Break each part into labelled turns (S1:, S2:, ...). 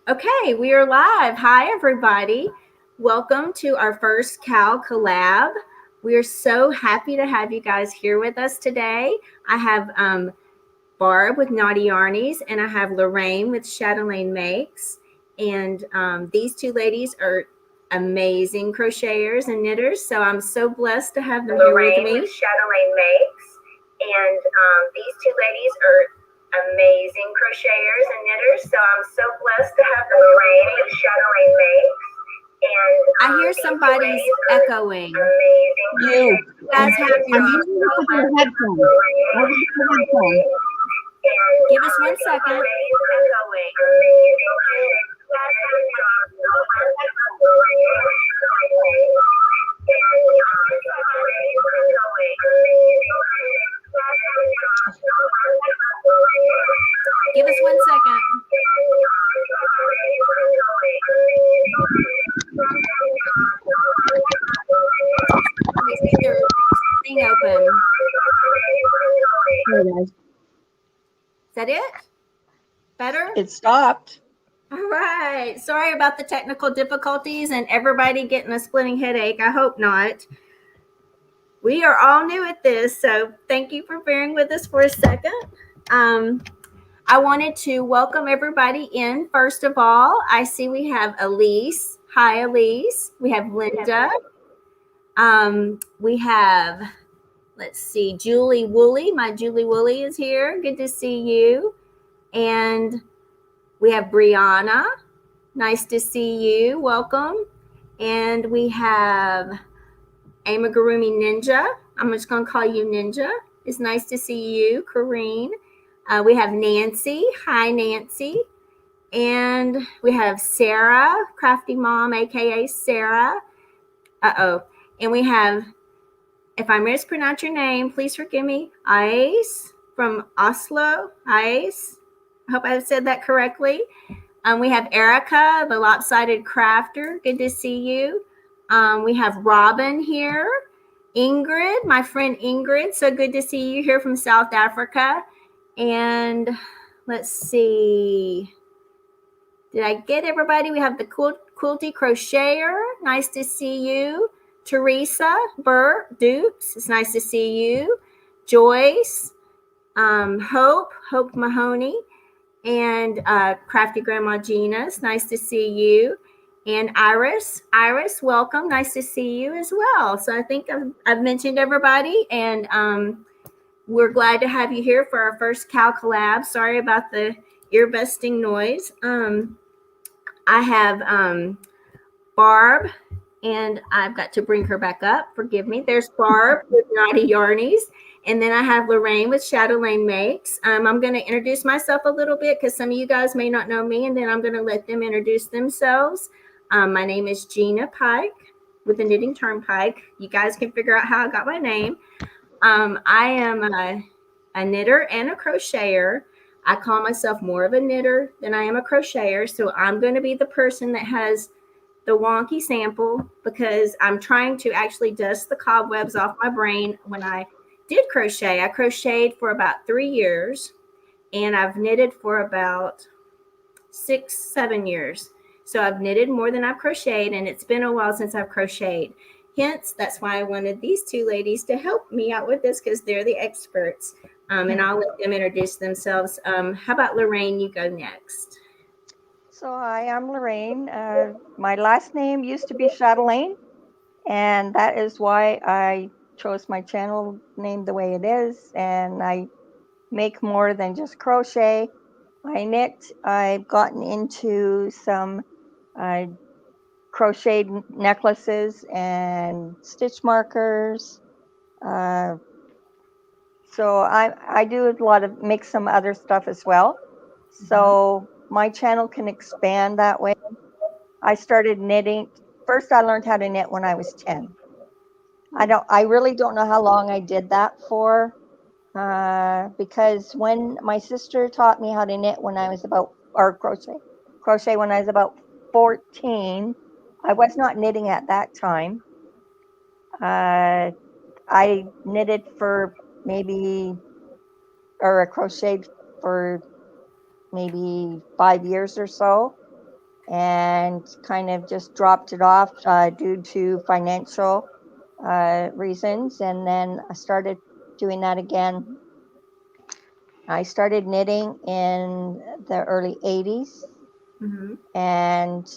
S1: Okay, we are live. Hi, everybody. Welcome to our first Cal collab. We're so happy to have you guys here with us today. I have Barb with Knotty Yarnies, and I have Lorraine with Chatelain Makes. And these two ladies are amazing crocheters and knitters, so I'm so blessed to have them here with me. Lorraine with Chatelain Makes, and these two ladies are amazing crocheters and knitters, so I'm so blessed to have Lorraine with Chatelain Makes. And I hear somebody's echoing.
S2: You
S1: guys have
S2: your headphones.
S1: Give us 1 second. Give us 1 second. Let me see their thing open. Is that it? Better?
S2: It stopped.
S1: All right. Sorry about the technical difficulties and everybody getting a splitting headache. I hope not. We are all new at this, so thank you for bearing with us for a second. I wanted to welcome everybody in. First of all, I see we have Elise. Hi, Elise. We have Linda. We have, let's see, Julie Woolley. My Julie Woolley is here. Good to see you. And we have Brianna. Nice to see you. Welcome. And we have Amigurumi Ninja. I'm just going to call you Ninja. It's nice to see you, Corrine. We have Nancy. Hi, Nancy. And we have Sarah, Crafty Mom, aka Sarah. And we have, if I mispronounce your name, please forgive me, Ice from Oslo. Ice. I hope I said that correctly. We have Erica, the Lopsided Crafter. Good to see you. We have Robin here. Ingrid, my friend Ingrid. So good to see you here from South Africa. And let's see. Did I get everybody? We have the Quilty Crocheter. Nice to see you. Teresa Burr Dukes. It's nice to see you. Joyce. Hope Mahoney. And Crafty Grandma Gina. It's nice to see you. And Iris, welcome. Nice to see you as well. So I think I've mentioned everybody, and we're glad to have you here for our first Cal collab. Sorry about the ear-busting noise. I have Barb, and I've got to bring her back up. Forgive me. There's Barb with Knotty Yarnies. And then I have Lorraine with Chatelain Makes. I'm going to introduce myself a little bit because some of you guys may not know me, and then I'm going to let them introduce themselves. My name is Gina Pike with the Knitting Turnpike. You guys can figure out how I got my name. I am a knitter and a crocheter. I call myself more of a knitter than I am a crocheter. So I'm going to be the person that has the wonky sample because I'm trying to actually dust the cobwebs off my brain. When I did crochet, I crocheted for about 3 years, and I've knitted for about 6-7 years. So I've knitted more than I've crocheted, and it's been a while since I've crocheted. Hence, that's why I wanted these two ladies to help me out with this because they're the experts. And I'll let them introduce themselves. How about Lorraine? You go next.
S2: So hi, I'm Lorraine. My last name used to be Chatelain, and that is why I chose my channel name the way it is. And I make more than just crochet. I knit. I've gotten into some crocheted necklaces and stitch markers. So I do a lot of make some other stuff as well. So my channel can expand that way. I started knitting. First, I learned how to knit when I was 10. I really don't know how long I did that for, because when my sister taught me how to knit when I was crochet when I was about 14, I was not knitting at that time. I knitted for crocheted for maybe 5 years or so. and kind of just dropped it off due to financial reasons. And then I started doing that again. I started knitting in the early 80s and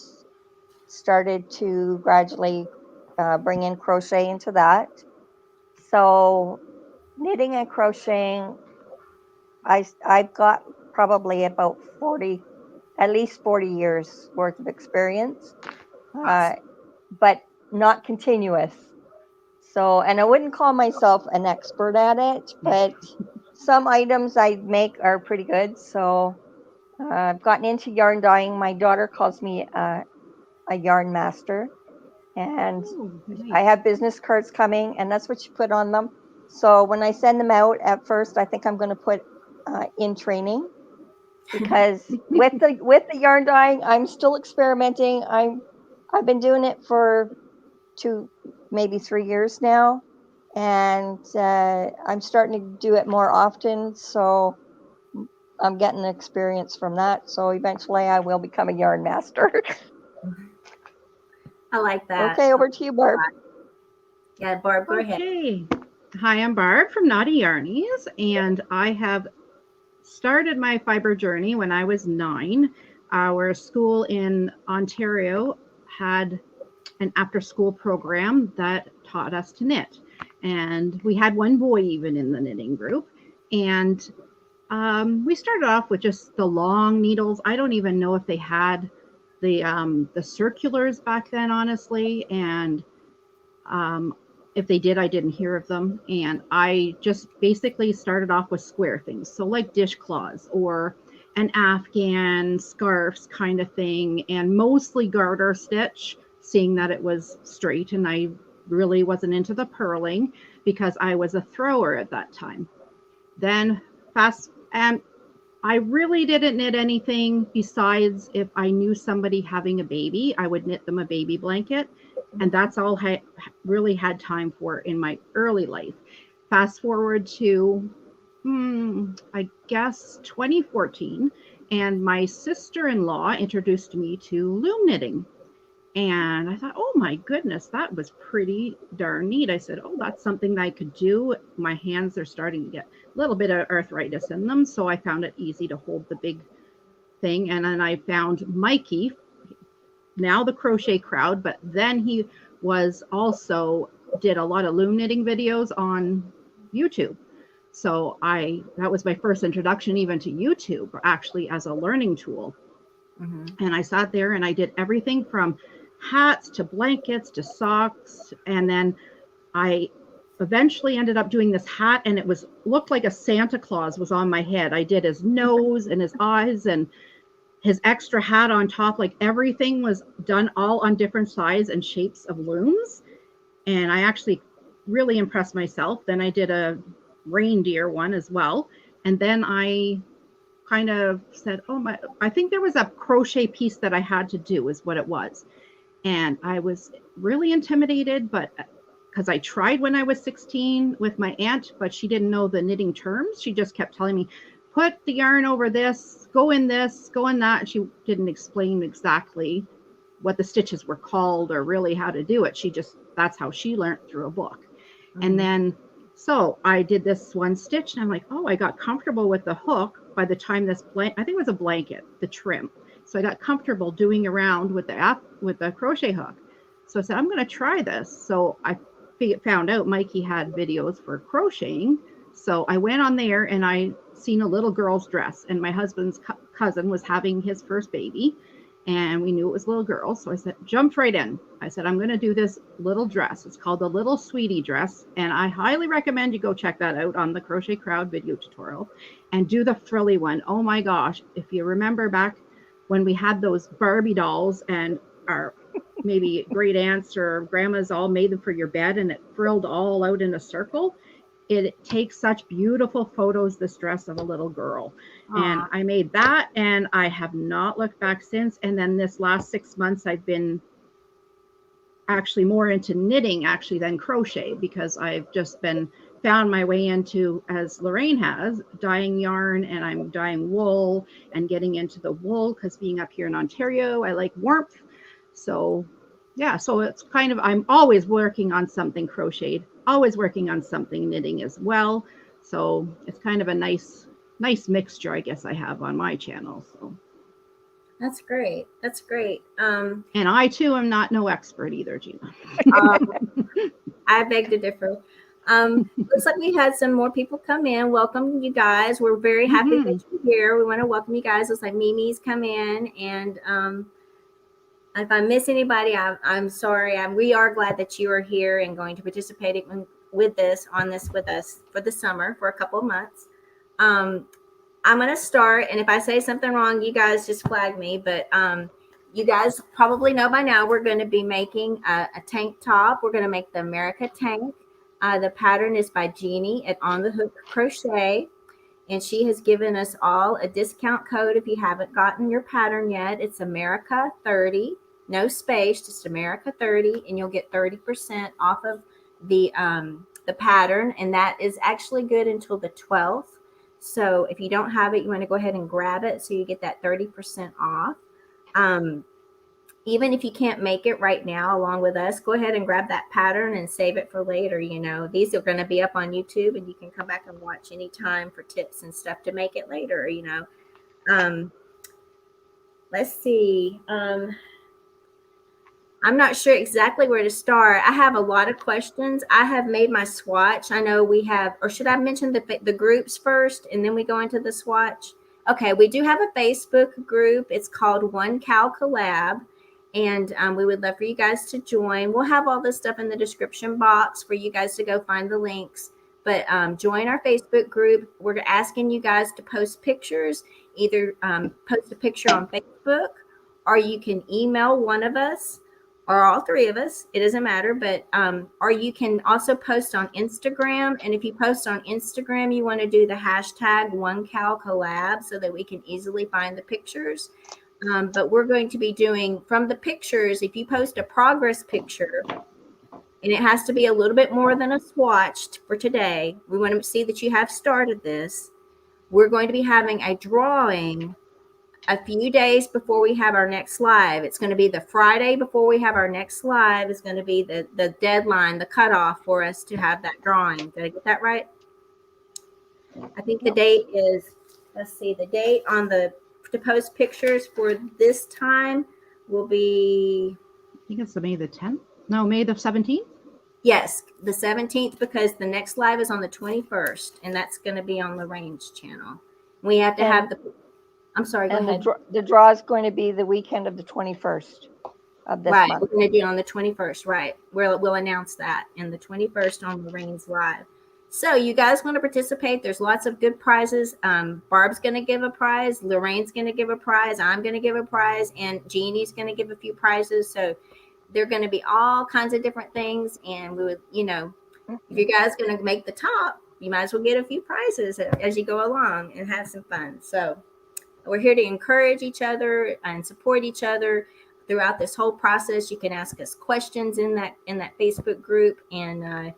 S2: started to gradually bring in crochet into that. So knitting and crocheting, I've got probably about 40, at least 40 years worth of experience, but not continuous. So, and I wouldn't call myself an expert at it, but some items I make are pretty good. So I've gotten into yarn dyeing. My daughter calls me a yarn master, and I have business cards coming, and that's what she put on them. So when I send them out, at first I think I'm going to put in training, because with the yarn dyeing, I'm still experimenting. I've been doing it for maybe 3 years now, and I'm starting to do it more often. So I'm getting experience from that. So eventually I will become a yarn master.
S1: I like that.
S2: Okay, over to you, Barb.
S1: Yeah, Barb, go ahead.
S3: Okay. Hi, I'm Barb from Knotty Yarnies, and I have started my fiber journey when I was 9. Our school in Ontario had an after-school program that taught us to knit, and we had one boy even in the knitting group. And we started off with just the long needles. I don't even know if they had the circulars back then, honestly, and if they did, I didn't hear of them. And I just basically started off with square things. So like dishcloths or an Afghan scarves kind of thing, and mostly garter stitch, seeing that it was straight. And I really wasn't into the purling because I was a thrower at that time. Then and I really didn't knit anything besides if I knew somebody having a baby, I would knit them a baby blanket. And that's all I really had time for in my early life. Fast forward to, I guess, 2014, and my sister-in-law introduced me to loom knitting. And I thought, oh my goodness, that was pretty darn neat. I said, oh, that's something that I could do. My hands are starting to get a little bit of arthritis in them, so I found it easy to hold the big thing. And then I found Mikey, now the Crochet Crowd, but then he was also did a lot of loom knitting videos on YouTube. So that was my first introduction even to YouTube, actually, as a learning tool. And I sat there and I did everything from hats to blankets to socks. And then I eventually ended up doing this hat, and it looked like a Santa Claus was on my head. I did his nose and his eyes and his extra hat on top. Like everything was done all on different sizes and shapes of looms. And I actually really impressed myself. Then I did a reindeer one as well. And then I kind of said, I think there was a crochet piece that I had to do is what it was. And I was really intimidated, but because I tried when I was 16 with my aunt, but she didn't know the knitting terms. She just kept telling me, put the yarn over this, go in that. And she didn't explain exactly what the stitches were called or really how to do it. That's how she learned, through a book. And then, so I did this one stitch, and I'm like, I got comfortable with the hook by the time I think it was a blanket, the trim. So I got comfortable doing around with the crochet hook. So I said, I'm going to try this. So I found out Mikey had videos for crocheting. So I went on there and I seen a little girl's dress, and my husband's cousin was having his first baby, and we knew it was a little girl. So I said, jumped right in. I said, I'm going to do this little dress. It's called the Little Sweetie dress. And I highly recommend you go check that out on the Crochet Crowd video tutorial and do the frilly one. Oh my gosh. If you remember back when we had those Barbie dolls and our maybe great aunts or grandmas all made them for your bed, and it frilled all out in a circle. It takes such beautiful photos, this dress of a little girl. And I made that, and I have not looked back since. And then this last 6 months, I've been actually more into knitting than crochet, because I've just been found my way into, as Lorraine has, dyeing yarn, and I'm dyeing wool and getting into the wool because being up here in Ontario, I like warmth. So yeah, so it's kind of, I'm always working on something crocheted, always working on something knitting as well. So it's kind of a nice mixture, I guess, I have on my channel. So
S1: That's great. That's great.
S3: and I too am not no expert either, Gina.
S1: I beg to differ. Looks like we had some more people come in. Welcome, you guys. We're very happy that you're here. We want to welcome you guys. Looks like Mimi's come in, and if I miss anybody, I'm sorry. We are glad that you are here and going to participate with us for the summer for a couple of months. I'm going to start, and if I say something wrong, you guys just flag me. But you guys probably know by now we're going to be making a tank top. We're going to make the America tank. The pattern is by Jeannie at On the Hook Crochet, and she has given us all a discount code if you haven't gotten your pattern yet. It's America 30, no space, just America 30, and you'll get 30% off of the pattern, and that is actually good until the 12th. So if you don't have it, you want to go ahead and grab it so you get that 30% off. Even if you can't make it right now along with us, go ahead and grab that pattern and save it for later. You know, these are going to be up on YouTube, and you can come back and watch anytime for tips and stuff to make it later, you know. Let's see. I'm not sure exactly where to start. I have a lot of questions. I have made my swatch. I know we have, or should I mention the groups first and then we go into the swatch? Okay, we do have a Facebook group. It's called 1CALCOLAB. And we would love for you guys to join. We'll have all this stuff in the description box for you guys to go find the links. But join our Facebook group. We're asking you guys to post pictures. Either post a picture on Facebook, or you can email one of us, or all three of us. It doesn't matter. But or you can also post on Instagram. And if you post on Instagram, you want to do the hashtag 1CALCOLAB so that we can easily find the pictures. But we're going to be doing from the pictures. If you post a progress picture, and it has to be a little bit more than a swatch for today, we want to see that you have started this. We're going to be having a drawing a few days before we have our next live. It's going to be the Friday before we have our next live. Is going to be the deadline, the cutoff for us to have that drawing. Did I get that right? I think the date is, let's see, the date on to post pictures for this time will be,
S3: I think it's May the 10th. No, May the 17th.
S1: Yes, the 17th, because the next live is on the 21st, and that's going to be on Lorraine's channel. We have to have I'm sorry, go ahead.
S2: The draw is going to be the weekend of the 21st of this
S1: month.
S2: Right,
S1: we're going to do it on the 21st, right. We'll announce that, and the 21st on Lorraine's live. So you guys want to participate? There's lots of good prizes. Barb's going to give a prize. Lorraine's going to give a prize. I'm going to give a prize. And Jeannie's going to give a few prizes. So they're going to be all kinds of different things. And we would, you know, if you guys are going to make the top, you might as well get a few prizes as you go along and have some fun. So we're here to encourage each other and support each other throughout this whole process. You can ask us questions in that Facebook group, and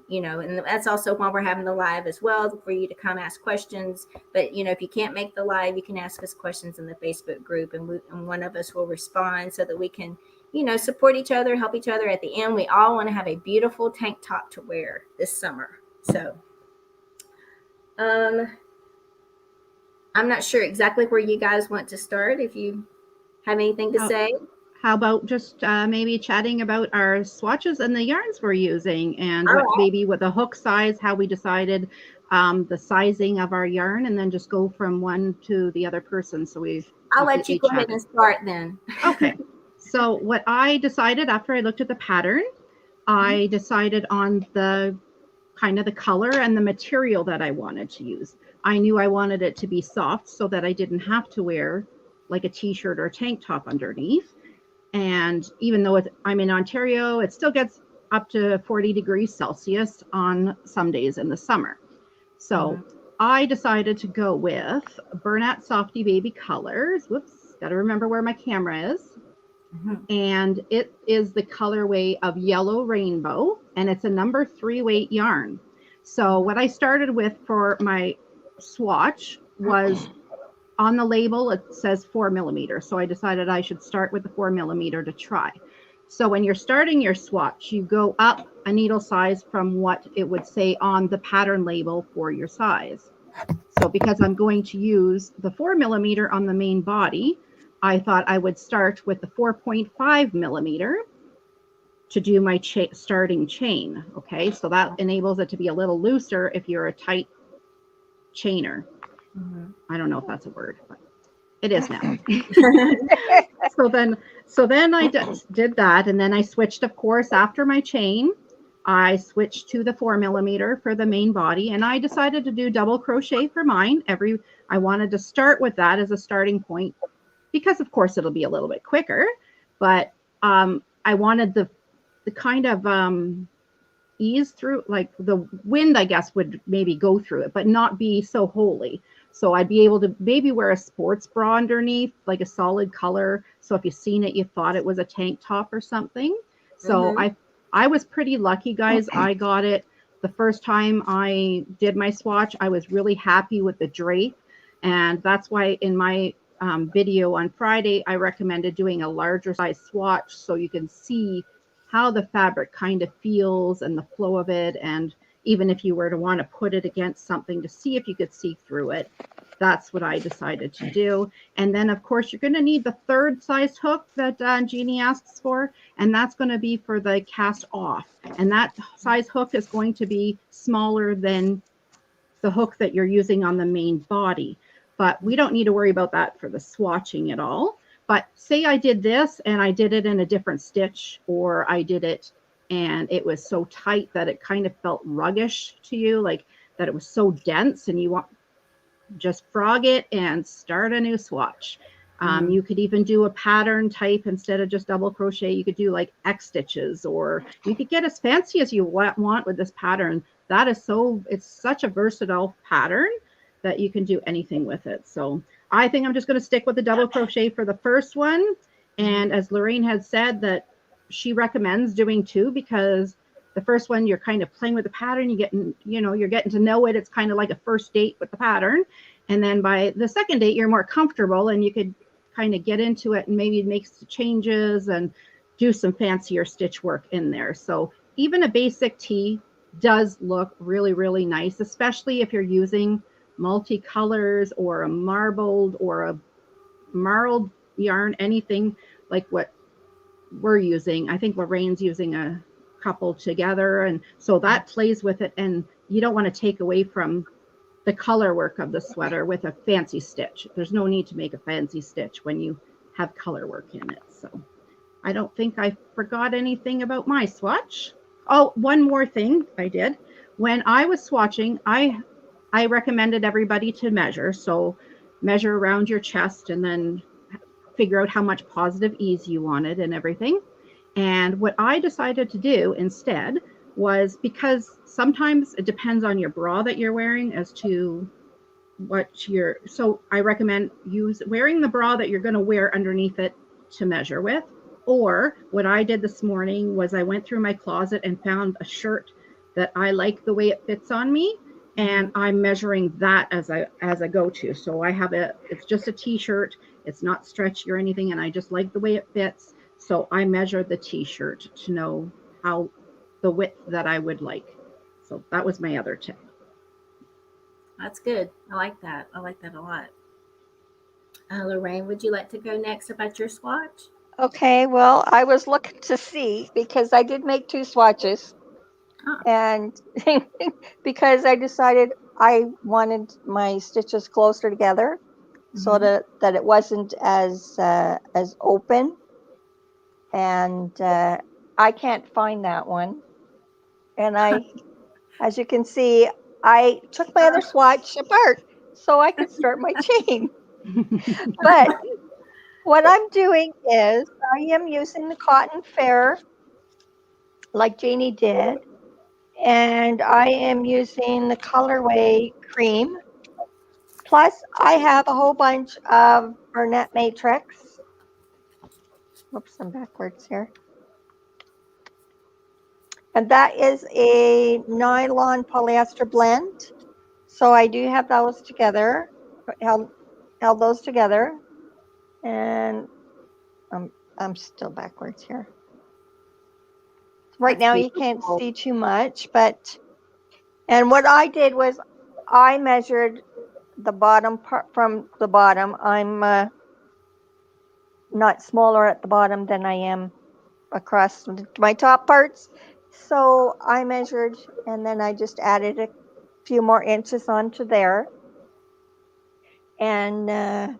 S1: you know, and that's also why we're having the live as well, for you to come ask questions. But you know, if you can't make the live, you can ask us questions in the Facebook group, and one of us will respond so that we can, you know, support each other, help each other. At the end, we all want to have a beautiful tank top to wear this summer. So I'm not sure exactly where you guys want to start. If you have anything to say.
S3: How about just maybe chatting about our swatches and the yarns we're using, and maybe with the hook size, how we decided the sizing of our yarn, and then just go from one to the other person. So
S1: I'll let you go ahead and start then.
S3: Okay. So what I decided after I looked at the pattern, I decided on the kind of the color and the material that I wanted to use. I knew I wanted it to be soft so that I didn't have to wear like a t-shirt or a tank top underneath. And even though I'm in Ontario, it still gets up to 40 degrees Celsius on some days in the summer. So I decided to go with Bernat Softy Baby Colors. Whoops, got to remember where my camera is. And it is the colorway of Yellow Rainbow. and it's a number 3 weight yarn. So what I started with for my swatch was, on the label it says 4 millimeter, so I decided I should start with the 4 millimeter to try. So when you're starting your swatch, you go up a needle size from what it would say on the pattern label for your size. So because I'm going to use the 4 millimeter on the main body, I thought I would start with the 4.5 millimeter to do my starting chain. Okay, so that enables it to be a little looser if you're a tight chainer. I don't know if that's a word, but it is now. So then I did that, and then I switched, of course, after my chain, I switched to the 4 millimeter for the main body, and I decided to do double crochet for mine. I wanted to start with that as a starting point because, of course, it'll be a little bit quicker, but I wanted the kind of ease through, like the wind, I guess, would maybe go through it, but not be so wholly. So I'd be able to maybe wear a sports bra underneath, like a solid color. So if you've seen it, you thought it was a tank top or something. So I was pretty lucky, guys. I got it the first time I did my swatch. I was really happy with the drape. And that's why in my video on Friday, I recommended doing a larger size swatch so you can see how the fabric kind of feels and the flow of it. And even if you were to want to put it against something to see if you could see through it, that's what I decided to do. And then, of course, you're going to need the 3rd size hook that Jeannie asks for, and that's going to be for the cast off. And that size hook is going to be smaller than the hook that you're using on the main body. But we don't need to worry about that for the swatching at all. But say I did this and I did it in a different stitch, or I did it and it was so tight that it kind of felt ruggish to you, like that it was so dense, and you want just frog it and start a new swatch. You could even do a pattern type instead of just double crochet. You could do like X stitches, or you could get as fancy as you want with this pattern. That is it's such a versatile pattern that you can do anything with it. So I think I'm just going to stick with the double crochet for the first one. And as Lorraine had said, that she recommends doing 2, because the first one, you're kind of playing with the pattern. You're getting to know it. It's kind of like a first date with the pattern. And then by the second date, you're more comfortable and you could kind of get into it and maybe make some changes and do some fancier stitch work in there. So even a basic tee does look really, really nice, especially if you're using multicolors or a marbled or a marled yarn, anything like what we're using. I think Lorraine's using a couple together, and so that plays with it, and you don't want to take away from the color work of the sweater with a fancy stitch. There's no need to make a fancy stitch when you have color work in it. So I don't think I forgot anything about my swatch. Oh, one more thing I did. When I was swatching, I recommended everybody to measure. So measure around your chest and then figure out how much positive ease you wanted and everything. And what I decided to do instead was, because sometimes it depends on your bra that you're wearing as to so I recommend wearing the bra that you're going to wear underneath it to measure with. Or what I did this morning was I went through my closet and found a shirt that I like the way it fits on me, and I'm measuring that as a go-to. So I have it's just a t-shirt. It's not stretchy or anything, and I just like the way it fits. So I measured the t-shirt to know the width that I would like. So that was my other tip.
S1: That's good. I like that. I like that a lot. Lorraine, would you like to go next about your swatch?
S2: Okay, well, I was looking to see, because I did make 2 swatches. And because I decided I wanted my stitches closer together, so that it wasn't as open. And I can't find that one. And as you can see, I took my other swatch apart so I could start my chain. But what I'm doing is I am using the Cotton Fair, like Janie did, and I am using the colorway Cream. Plus, I have a whole bunch of Bernat Matrix. Whoops, I'm backwards here. And that is a nylon polyester blend. So I do have those together, held those together. And I'm still backwards here. Right
S1: That's
S2: now you can't
S1: beautiful.
S2: see too much, and what I did was I measured the bottom part from the bottom. I'm not smaller at the bottom than I am across my top parts. So I measured and then I just added a few more inches onto there. And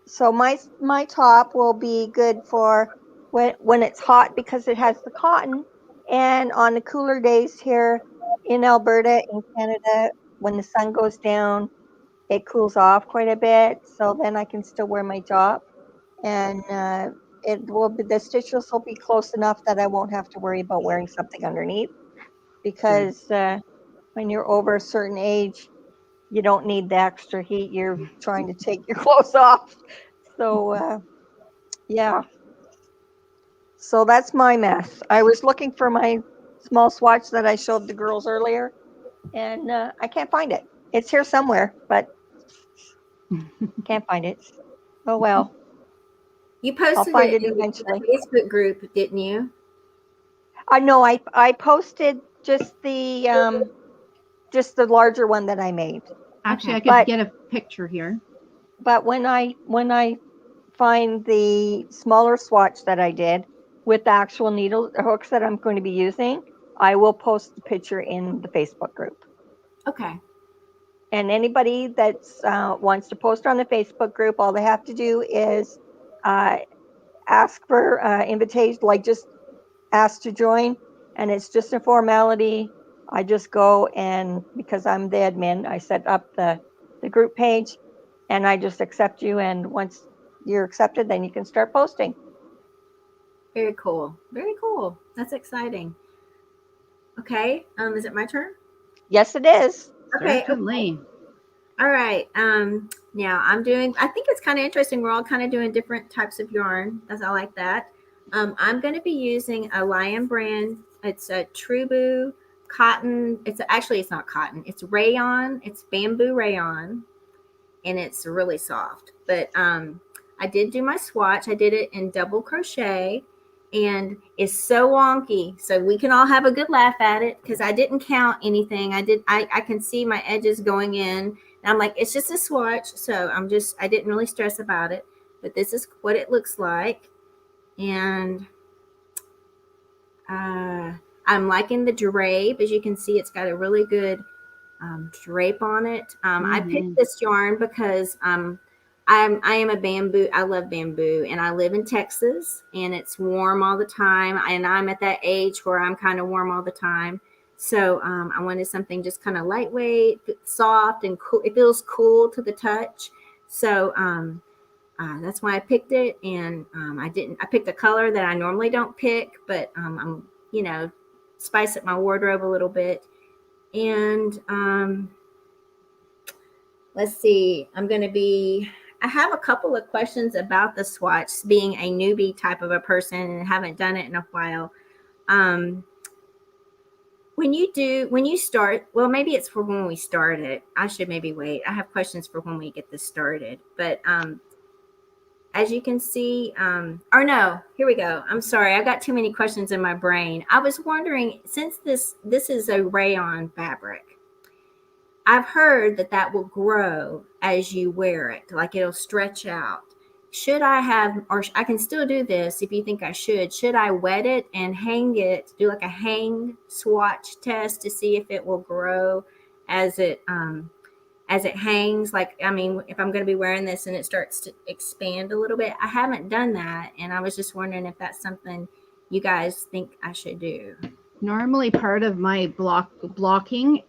S2: so my top will be good for when it's hot because it has the cotton. And on the cooler days here in Alberta, in Canada, when the sun goes down, it cools off quite a bit. So then I can still wear my top, and the stitches will be close enough that I won't have to worry about wearing something underneath.
S3: Good.
S2: Because when you're over a certain age, you don't need the extra heat. You're trying to take your clothes off. So yeah. So that's my mess. I was looking for my small swatch that I showed the girls earlier, and I can't find it. It's here somewhere, but can't find it. Oh well,
S1: You
S2: I'll
S1: posted
S2: find
S1: it
S2: it
S1: in
S2: eventually.
S1: the Facebook group, didn't you?
S2: I know I posted just the larger one that I made,
S3: Actually,
S1: Okay.
S3: I could
S2: but
S3: get a picture here.
S2: when I find the smaller swatch that I did with the actual needle hooks that I'm going to be using, I will post the picture in the Facebook group.
S1: Okay.
S2: And anybody that wants to post on the Facebook group, all they have to do is uh, ask for invitation, like just ask to join, and it's just a formality. I just go, and because I'm the admin, I set up the group page, and I just accept you. And once you're accepted, then you can start posting.
S1: Very cool. Very cool. That's exciting. Okay. Is it my turn?
S2: Yes, it is.
S1: Okay.
S3: Certainly.
S1: All right. Now I think it's kind of interesting. We're all kind of doing different types of yarn. I like that. I'm going to be using a Lion brand. It's a Trubu cotton. It's not cotton. It's rayon. It's bamboo rayon, and it's really soft. But I did do my swatch. I did it in double crochet, and it's so wonky. So we can all have a good laugh at it because I didn't count anything. I can see my edges going in. And I'm like, it's just a swatch. So I didn't really stress about it. But this is what it looks like. And I'm liking the drape. As you can see, it's got a really good drape on it. I picked this yarn because I am a bamboo. I love bamboo, and I live in Texas, and it's warm all the time. And I'm at that age where I'm kind of warm all the time. So I wanted something just kind of lightweight, soft, and cool. It feels cool to the touch. So that's why I picked it. And I picked a color that I normally don't pick, but I'm spice up my wardrobe a little bit. And let's see, I have a couple of questions about the swatch, being a newbie type of a person and haven't done it in a while. When you start, well, maybe it's for when we start it. I should maybe wait. I have questions for when we get this started. But as you can see, or no, here we go. I'm sorry, I've got too many questions in my brain. I was wondering, since this is a rayon fabric, I've heard that will grow as you wear it, like it'll stretch out. Should I have, or I can still do this if you think I should I wet it and hang it, do like a hang swatch test to see if it will grow as it hangs? Like, I mean, if I'm going to be wearing this and it starts to expand a little bit. I haven't done that, and I was just wondering if that's something you guys think I should do.
S3: Normally part of my blocking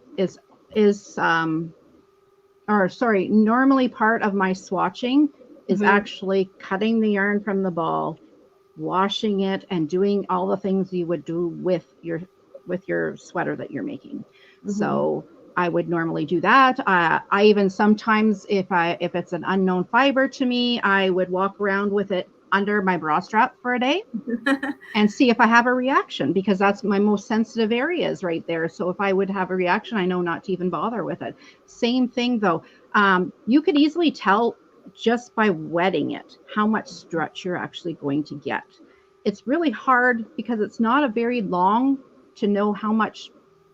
S3: normally part of my swatching is actually cutting the yarn from the ball, washing it, and doing all the things you would do with your sweater that you're making. So I would normally do that. I even sometimes, if it's an unknown fiber to me, I would walk around with it under my bra strap for a day and see if I have a reaction, because that's my most sensitive areas right there. So if I would have a reaction, I know not to even bother with it. Same thing though. You could easily tell just by wetting it how much stretch you're actually going to get. It's really hard because it's not a very long to know how much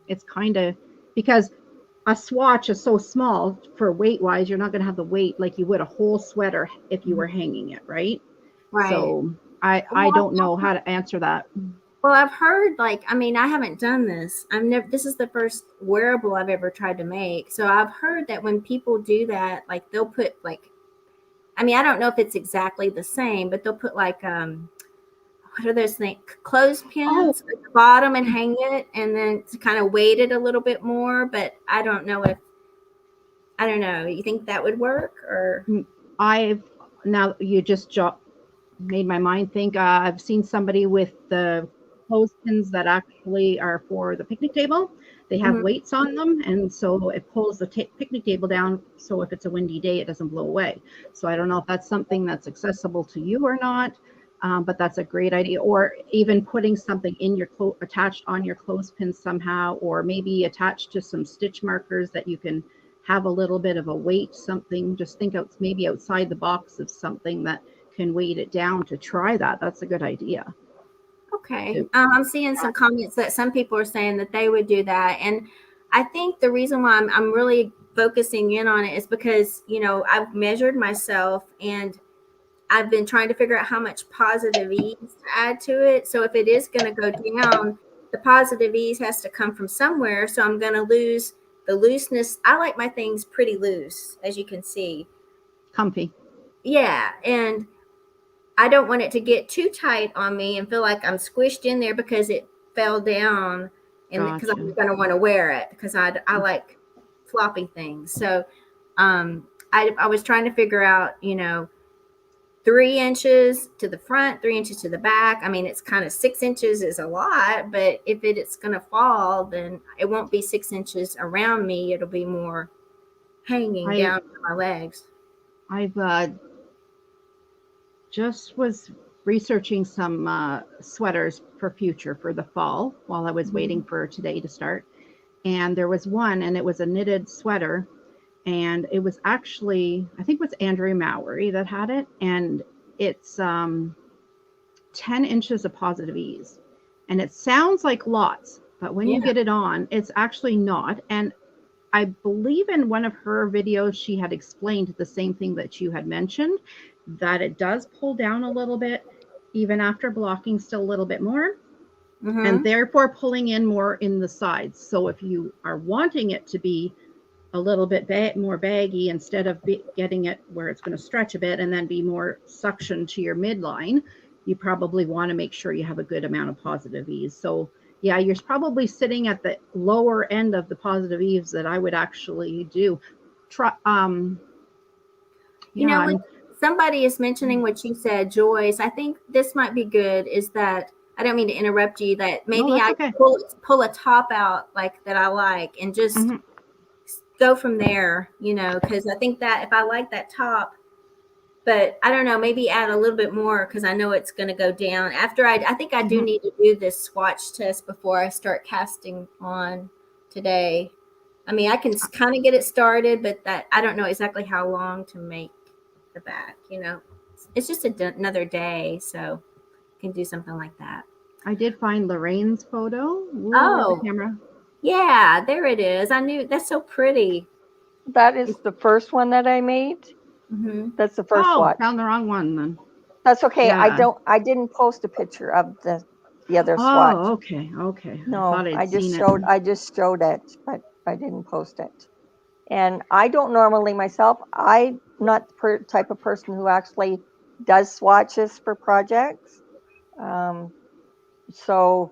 S3: it's kind of, because a swatch is so small for weight wise, you're not going to have the weight like you would a whole sweater if you were hanging it, right?
S1: Right.
S3: So I don't know how to answer that.
S1: Well, I've heard, like, I mean, I haven't done this. This is the first wearable I've ever tried to make. So I've heard that when people do that, like they'll put like, I mean, I don't know if it's exactly the same, but they'll put like, what are those things? Clothespins at the bottom and hang it, and then to kind of weight it a little bit more. But I don't know. You think that would work? Or
S3: Now you just made my mind think. I've seen somebody with the clothespins that actually are for the picnic table. They have weights on them, and so it pulls the picnic table down, so if it's a windy day, it doesn't blow away. So I don't know if that's something that's accessible to you or not, but that's a great idea. Or even putting something in your attached on your clothespin somehow, or maybe attached to some stitch markers that you can have a little bit of a weight, something. Just think out, maybe outside the box of something that can weight it down to try that. That's a good idea.
S1: Okay. I'm seeing some comments that some people are saying that they would do that. And I think the reason why I'm really focusing in on it is because, I've measured myself and I've been trying to figure out how much positive ease to add to it. So if it is going to go down, the positive ease has to come from somewhere. So I'm going to lose the looseness. I like my things pretty loose, as you can see.
S3: Comfy.
S1: Yeah. And I don't want it to get too tight on me and feel like I'm squished in there because it fell down, and because I'm going to want to wear it because I like floppy things. So I was trying to figure out, 3 inches to the front, 3 inches to the back. I mean, it's kind of 6 inches is a lot, but if it's going to fall, then it won't be 6 inches around me. It'll be more hanging down to my legs.
S3: I've just was researching some sweaters for the fall while I was waiting for today to start. And there was one, and it was a knitted sweater. And it was actually, I think it was Andrea Mowry that had it. And it's 10 inches of positive ease. And it sounds like lots, but when you get it on, it's actually not. And I believe in one of her videos, she had explained the same thing that you had mentioned, that it does pull down a little bit, even after blocking still a little bit more, and therefore pulling in more in the sides. So if you are wanting it to be a little bit more baggy, instead of getting it where it's going to stretch a bit and then be more suction to your midline, you probably want to make sure you have a good amount of positive ease. So yeah, you're probably sitting at the lower end of the positive ease that I would actually do.
S1: When somebody is mentioning what you said, Joyce, I think this might be good, is that, I don't mean to interrupt you, that maybe I pull a top out like that I like and just go from there, because I think that if I like that top, but I don't know, maybe add a little bit more because I know it's going to go down after I think I do need to do this swatch test before I start casting on today. I mean, I can kind of get it started, but that I don't know exactly how long to make the back, it's just another day. So I can do something like that.
S3: I did find Lorraine's photo.
S1: Oh,
S3: the camera.
S1: Yeah, there it is. I knew, that's so pretty.
S2: That is the first one that I made. That's the first one.
S3: Oh, found the wrong one then.
S2: That's okay.
S3: Yeah.
S2: I didn't post a picture of the other swatch.
S3: Oh, okay.
S2: No, I just showed it, but I didn't post it. And I don't normally myself, I'm not the type of person who actually does swatches for projects. So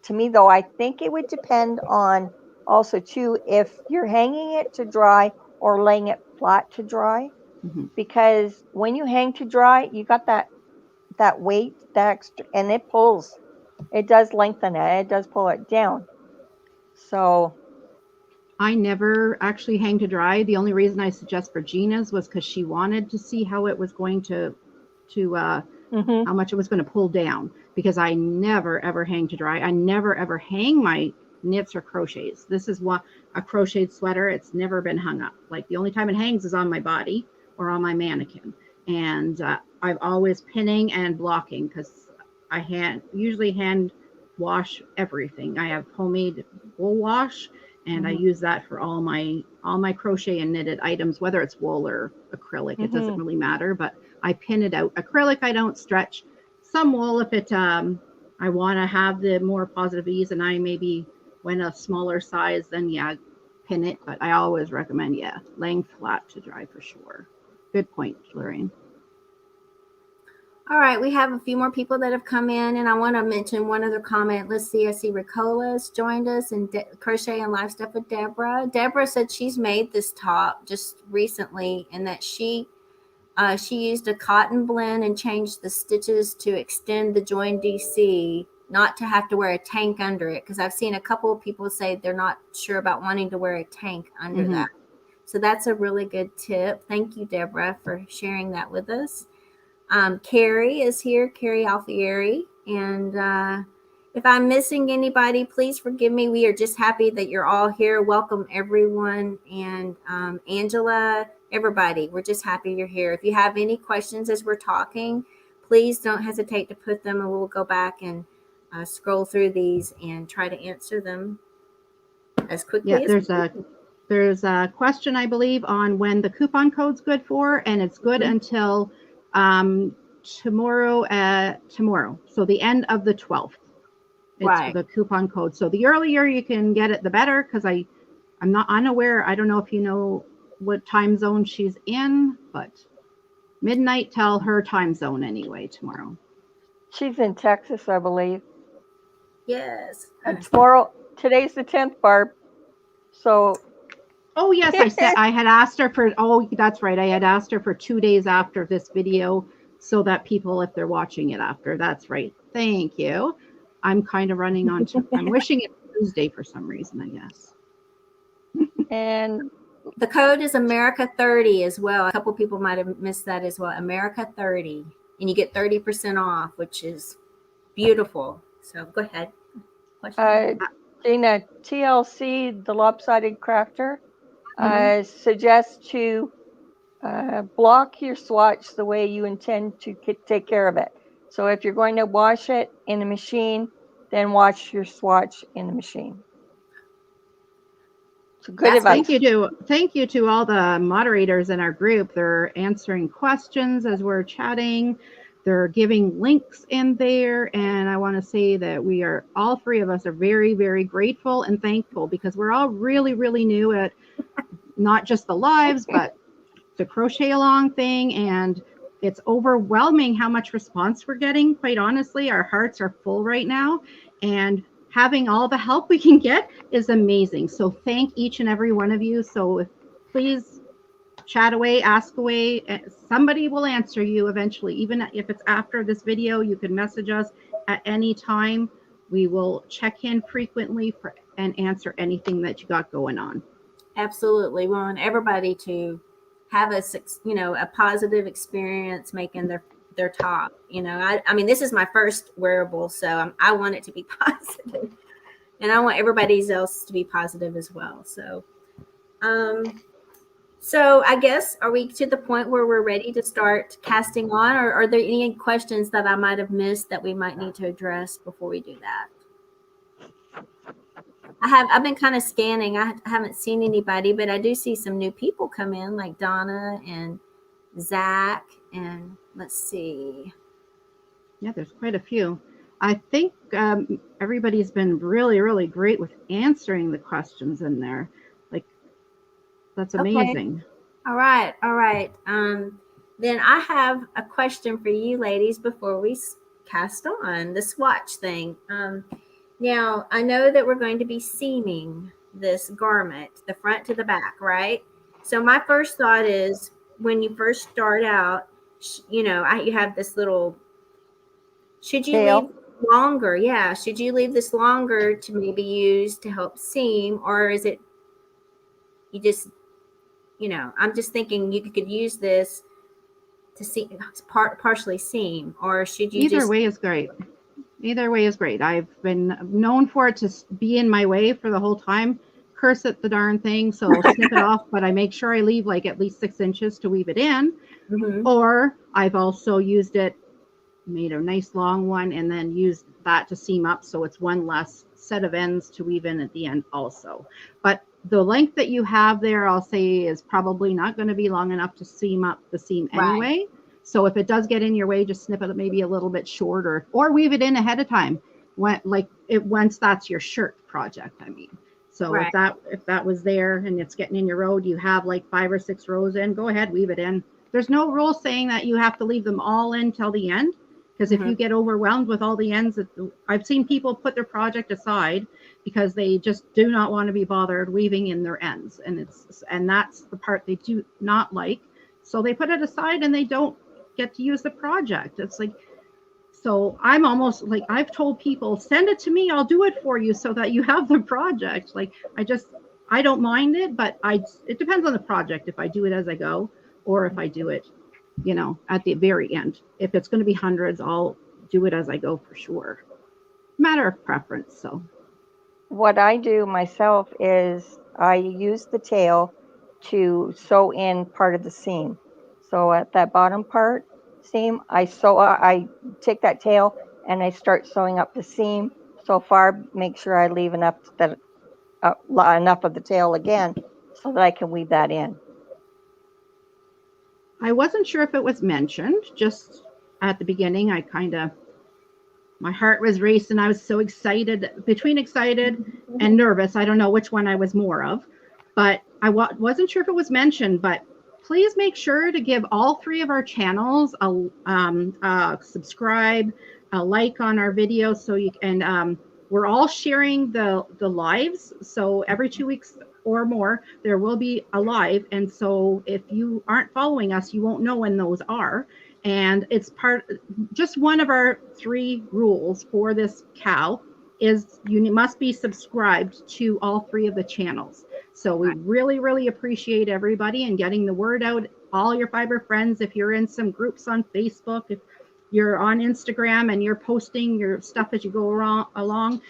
S2: to me though, I think it would depend on also too, if you're hanging it to dry or laying it flat to dry, because when you hang to dry, you got that weight, that extra, and it does lengthen it. It does pull it down. So
S3: I never actually hang to dry. The only reason I suggest for Gina's was because she wanted to see how it was going to
S2: Mhm.
S3: how much it was going to pull down, because I never ever hang to dry. I never ever hang my knits or crochets. This is a crocheted sweater. It's never been hung up. Like the only time it hangs is on my body or on my mannequin. And I've always pinning and blocking, because I usually hand wash everything. I have homemade wool wash, and I use that for all my crochet and knitted items, whether it's wool or acrylic. It doesn't really matter, but I pin it out. Acrylic I don't stretch. Some wool, if it I want to have the more positive ease, and I maybe went a smaller size, then yeah, pin it. But I always recommend, yeah, laying flat to dry for sure. Good point, Lorraine.
S1: All right, we have a few more people that have come in, and I want to mention one other comment. Let's see. I see Ricola's joined us, and Crochet and Live Stuff with Deborah. Deborah said she's made this top just recently, and that she used a cotton blend and changed the stitches to extend the join DC, not to have to wear a tank under it. Because I've seen a couple of people say they're not sure about wanting to wear a tank under that. So that's a really good tip. Thank you, Deborah, for sharing that with us. Carrie is here, Carrie Alfieri. And if I'm missing anybody, please forgive me. We are just happy that you're all here. Welcome, everyone. And Angela, everybody, we're just happy you're here. If you have any questions as we're talking, please don't hesitate to put them, and we'll go back and scroll through these and try to answer them as quickly as possible.
S3: There's a question, I believe, on when the coupon code's good for, and it's good until tomorrow. So the end of the 12th. It's
S1: Right.
S3: the coupon code. So the earlier you can get it, the better, because I'm not unaware. I don't know if you know what time zone she's in, but midnight till her time zone anyway tomorrow.
S2: She's in Texas, I believe.
S1: Yes.
S2: Tomorrow, today's the 10th, Barb. So.
S3: Oh yes, I had asked her for. Oh, that's right. I had asked her for 2 days after this video, so that people, if they're watching it after, that's right. Thank you. I'm kind of running on. I'm wishing it's Tuesday for some reason, I guess.
S2: And
S1: the code is America 30 as well. A couple people might have missed that as well. America 30, and you get 30% off, which is beautiful. So go ahead.
S2: Gina, TLC, the lopsided crafter, suggests to block your swatch the way you intend to take care of it. So if you're going to wash it in the machine, then wash your swatch in the machine. So good advice.
S3: Thank you to all the moderators in our group. They're answering questions as we're chatting. They're giving links in there, and I want to say that all three of us are very, very grateful and thankful, because we're all really, really new at not just the lives, but the crochet along thing, and it's overwhelming how much response we're getting. Quite honestly, our hearts are full right now, and having all the help we can get is amazing. So thank each and every one of you. So please chat away, ask away. Somebody will answer you eventually. Even if it's after this video, you can message us at any time. We will check in frequently and answer anything that you got going on.
S1: Absolutely. We want everybody to have a positive experience making their top. I mean, this is my first wearable, so I want it to be positive, and I want everybody else to be positive as well. So I guess, are we to the point where we're ready to start casting on, or are there any questions that I might have missed that we might need to address before we do that? I've been kind of scanning. I haven't seen anybody, but I do see some new people come in, like Donna and Zach, and let's see.
S3: Yeah, there's quite a few. I think everybody's been really, really great with answering the questions in there. Like, that's amazing.
S1: Okay. All right. Then I have a question for you ladies before we cast on the swatch thing. Now, I know that we're going to be seaming this garment, the front to the back, right? So my first thought is, when you first start out, you have this little, should you leave longer? Yeah. Should you leave this longer to maybe use to help seam, or is it, you just, I'm just thinking you could use this to see partially seam, or should you
S3: Either
S1: just
S3: way is great. Either way is great. I've been known for it to be in my way for the whole time. Curse at the darn thing, so snip it off, but I make sure I leave like at least 6 inches to weave it in.
S1: Mhm.
S3: Or I've also used it, made a nice long one, and then used that to seam up, so it's one less set of ends to weave in at the end also. But the length that you have there, I'll say, is probably not going to be long enough to seam up the seam anyway. So if it does get in your way, just snip it maybe a little bit shorter, or weave it in ahead of time once that's your shirt project, I mean. So
S1: Right.
S3: if that was there and it's getting in your road, you have like 5 or 6 rows in, go ahead, weave it in. There's no rule saying that you have to leave them all in till the end, because if you get overwhelmed with all the ends, I've seen people put their project aside because they just do not want to be bothered weaving in their ends, and that's the part they do not like. So they put it aside and they don't get to use the project. It's like, so I'm almost like, I've told people, send it to me, I'll do it for you so that you have the project. Like, I don't mind it, but it depends on the project if I do it as I go or if I do it, at the very end. If it's going to be hundreds, I'll do it as I go for sure. Matter of preference. So
S2: What I do myself is I use the tail to sew in part of the seam. So at that bottom part seam, I take that tail and I start sewing up the seam. So far, make sure I leave enough enough of the tail again so that I can weave that in.
S3: I wasn't sure if it was mentioned just at the beginning. My heart was racing. I was so excited, between excited and nervous. I don't know which one I was more of, but I wasn't sure if it was mentioned, but please make sure to give all 3 of our channels a subscribe, a like on our videos, so you can, we're all sharing the lives. So every 2 weeks or more, there will be a live. And so if you aren't following us, you won't know when those are. And it's just one of our 3 rules for this CAL is you must be subscribed to all 3 of the channels. So we really, really appreciate everybody and getting the word out. All your fiber friends, if you're in some groups on Facebook, if you're on Instagram and you're posting your stuff as you go along,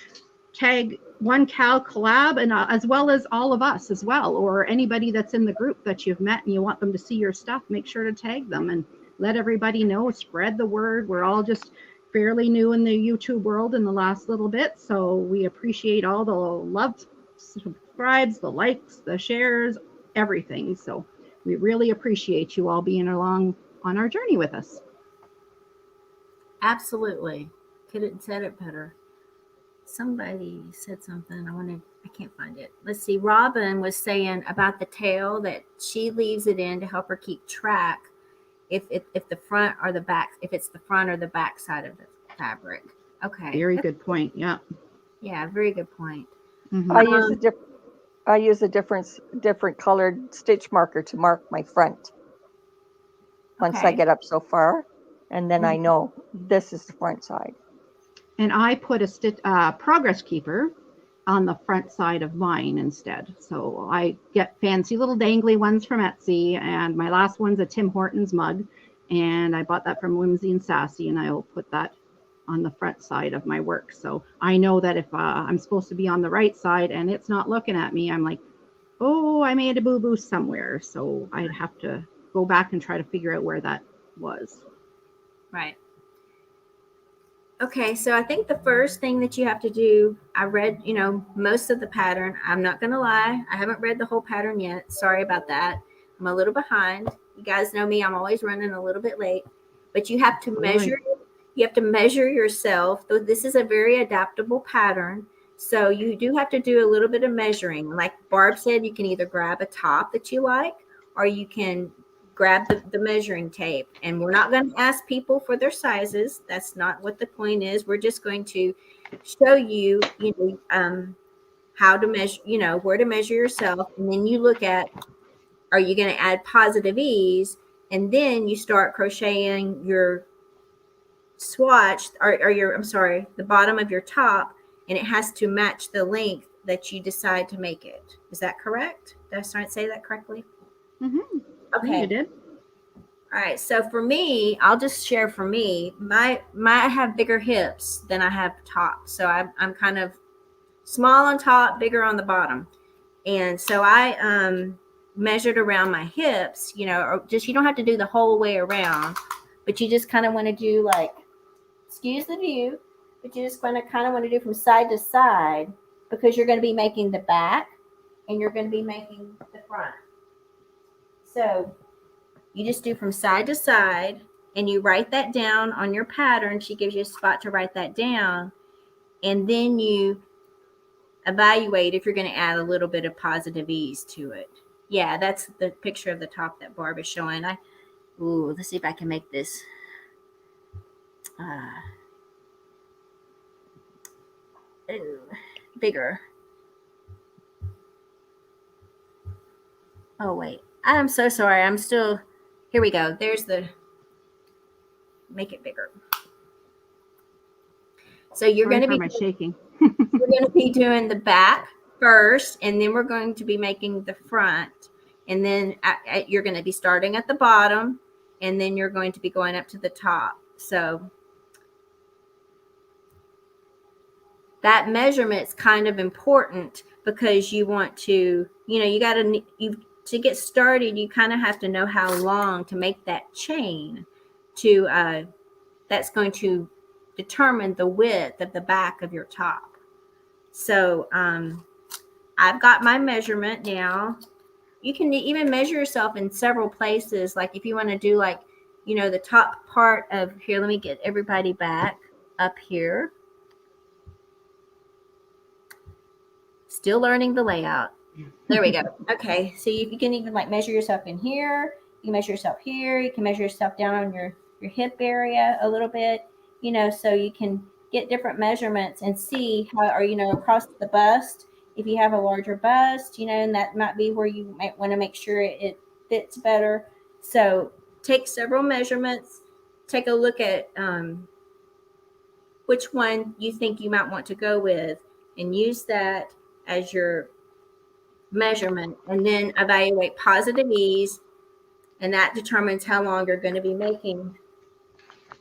S3: tag 1CALCOLAB, and as well as all of us as well, or anybody that's in the group that you've met and you want them to see your stuff, make sure to tag them and let everybody know, spread the word. We're all just fairly new in the YouTube world in the last little bit, so we appreciate all the love, subscribes, the likes, the shares, everything. So we really appreciate you all being along on our journey with us.
S1: Absolutely. Couldn't said it better. Somebody said something. I can't find it. Let's see. Robin was saying about the tail that she leaves it in to help her keep track if the front or the back, if it's the front or the back side of the fabric. Okay.
S3: Very good point. Yeah.
S1: Yeah, very good point.
S3: Mm-hmm.
S2: I use a different colored stitch marker to mark my front once I get up so far, and then I know this is the front side.
S3: And I put a progress keeper on the front side of mine instead. So I get fancy little dangly ones from Etsy, and my last one's a Tim Hortons mug, and I bought that from Whimsy and Sassy, and I'll put that on the front side of my work. So I know that if I'm supposed to be on the right side and it's not looking at me, I'm like, oh, I made a boo-boo somewhere. So I'd have to go back and try to figure out where that was.
S1: Right. Okay, so I think the first thing that you have to do, I read, most of the pattern. I'm not going to lie. I haven't read the whole pattern yet. Sorry about that. I'm a little behind. You guys know me. I'm always running a little bit late. But you have to measure. You have to measure yourself. This is a very adaptable pattern. So you do have to do a little bit of measuring. Like Barb said, you can either grab a top that you like, or you can grab the measuring tape. And we're not going to ask people for their sizes. That's not what the point is. We're just going to show you, how to measure, where to measure yourself. And then you look at, are you going to add positive ease? And then you start crocheting your swatch or the bottom of your top, and it has to match the length that you decide to make it. Is that correct? Did I say that correctly?
S3: Mm-hmm.
S1: Okay.
S3: Yeah, you did.
S1: All right, so for me, I'll just share for me. My I have bigger hips than I have top, so I'm kind of small on top, bigger on the bottom, and so I measured around my hips. You know, or just you don't have to do the whole way around, but you just kind of want to do like, excuse the view, but you just want to kind of want to do from side to side because you're going to be making the back and you're going to be making the front. So you just do from side to side and you write that down on your pattern. She gives you a spot to write that down. And then you evaluate if you're going to add a little bit of positive ease to it. Yeah, that's the picture of the top that Barb is showing. Let's see if I can make this bigger. Oh, wait. I'm so sorry. I'm still, here we go. There's the, make it bigger. So you're going to be
S3: shaking.
S1: we're going to be doing the back first, and then we're going to be making the front, and then you're going to be starting at the bottom, and then you're going to be going up to the top. So that measurement's kind of important because you want to, you know, you got to get started. You kind of have to know how long to make that chain to that's going to determine the width of the back of your top. So I've got my measurement now. You can even measure yourself in several places. Like if you want to do like, you know, the top part of here, let me get everybody back up here. Still learning the layout. There we go. Okay. So you can even like measure yourself in here. You can measure yourself here. You can measure yourself down on your hip area a little bit, you know, so you can get different measurements and see how, or, you know, across the bust, if you have a larger bust, you know, and that might be where you might want to make sure it fits better. So take several measurements, take a look at which one you think you might want to go with and use that as your measurement, and then evaluate positive ease, and that determines how long you're going to be making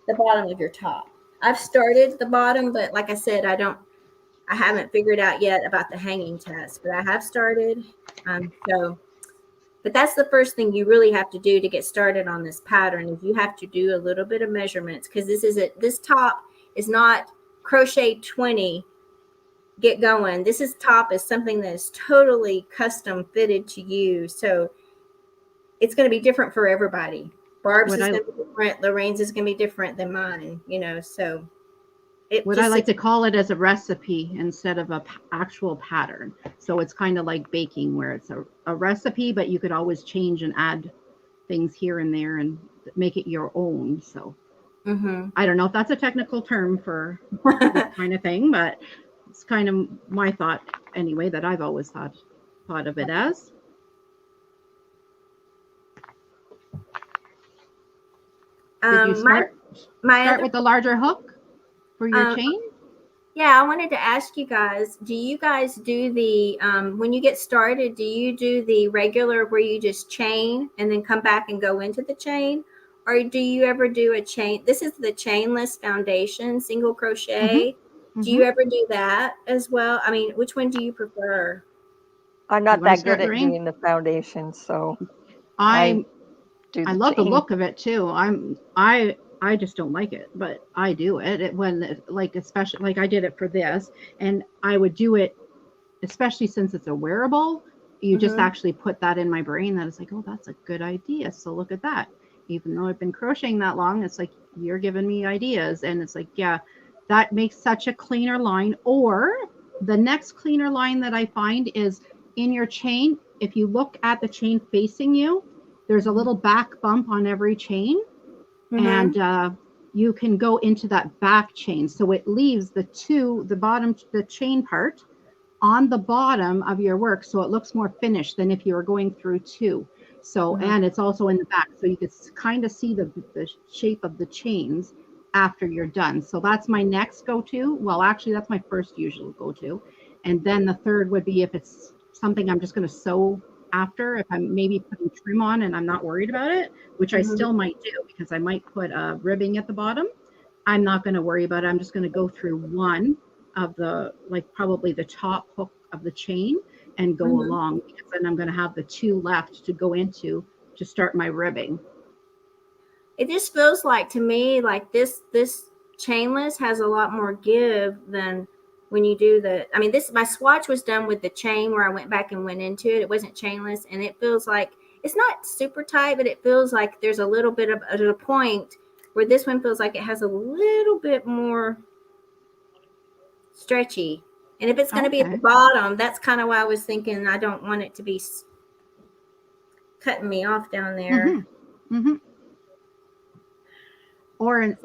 S1: the bottom of your top. I've started the bottom, but like I said, I haven't figured out yet about the hanging test, but I have started. But that's the first thing you really have to do to get started on this pattern is you have to do a little bit of measurements, because this top is not crochet 20, get going. This top is something that is totally custom fitted to you. So it's going to be different for everybody. Barb's is going to be different. Lorraine's is going to be different than mine, you know, so.
S3: I like to call it as a recipe instead of a actual pattern. So it's kind of like baking where it's a recipe, but you could always change and add things here and there and make it your own. So I don't know if that's a technical term for this kind of thing, but it's kind of my thought anyway, that I've always thought of it as. Did you start with the larger hook for your chain?
S1: Yeah, I wanted to ask you guys, do you guys do the, when you get started, do you do the regular where you just chain and then come back and go into the chain? Or do you ever do a chain? This is the chainless foundation, single crochet. Do you ever do that as well? I mean, which one do you prefer?
S2: I'm not that good at doing the foundation, so
S3: I love the look of it too. I just don't like it, but I do it especially like I did it for this, and I would do it, especially since it's a wearable. You just actually put that in my brain that it's like, oh, that's a good idea. So look at that. Even though I've been crocheting that long, it's like you're giving me ideas, and it's like, yeah, that makes such a cleaner line. Or the next cleaner line that I find is in your chain. If you look at the chain facing you, there's a little back bump on every chain. And you can go into that back chain. So it leaves the chain part on the bottom of your work. So it looks more finished than if you were going through two. So, and it's also in the back. So you can kind of see the shape of the chains after you're done. So that's my next go-to. Well, actually that's my first usual go-to. And then the third would be if it's something I'm just going to sew after, if I'm maybe putting trim on and I'm not worried about it, which I still might do because I might put a ribbing at the bottom. I'm not going to worry about it. I'm just going to go through one of the, like probably the top hook of the chain and go along, because then I'm going to have the 2 left to go into to start my ribbing.
S1: It just feels like to me like this chainless has a lot more give than when you do my swatch was done with the chain where I went back and went into it. It wasn't chainless, and it feels like it's not super tight, but it feels like there's a little bit of at a point where this one feels like it has a little bit more stretchy. And if it's going to be at the bottom, that's kind of why I was thinking I don't want it to be cutting me off down there.
S3: Or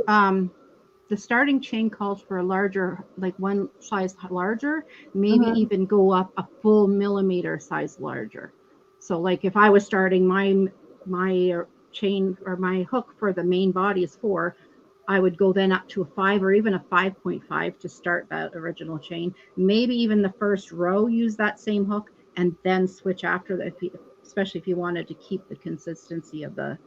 S3: the starting chain calls for a larger, like one size larger, maybe even go up a full millimeter size larger. So like if I was starting my chain or my hook for the main body is 4, I would go then up to a 5 or even a 5.5 to start that original chain. Maybe even the first row use that same hook and then switch after that, especially if you wanted to keep the consistency of a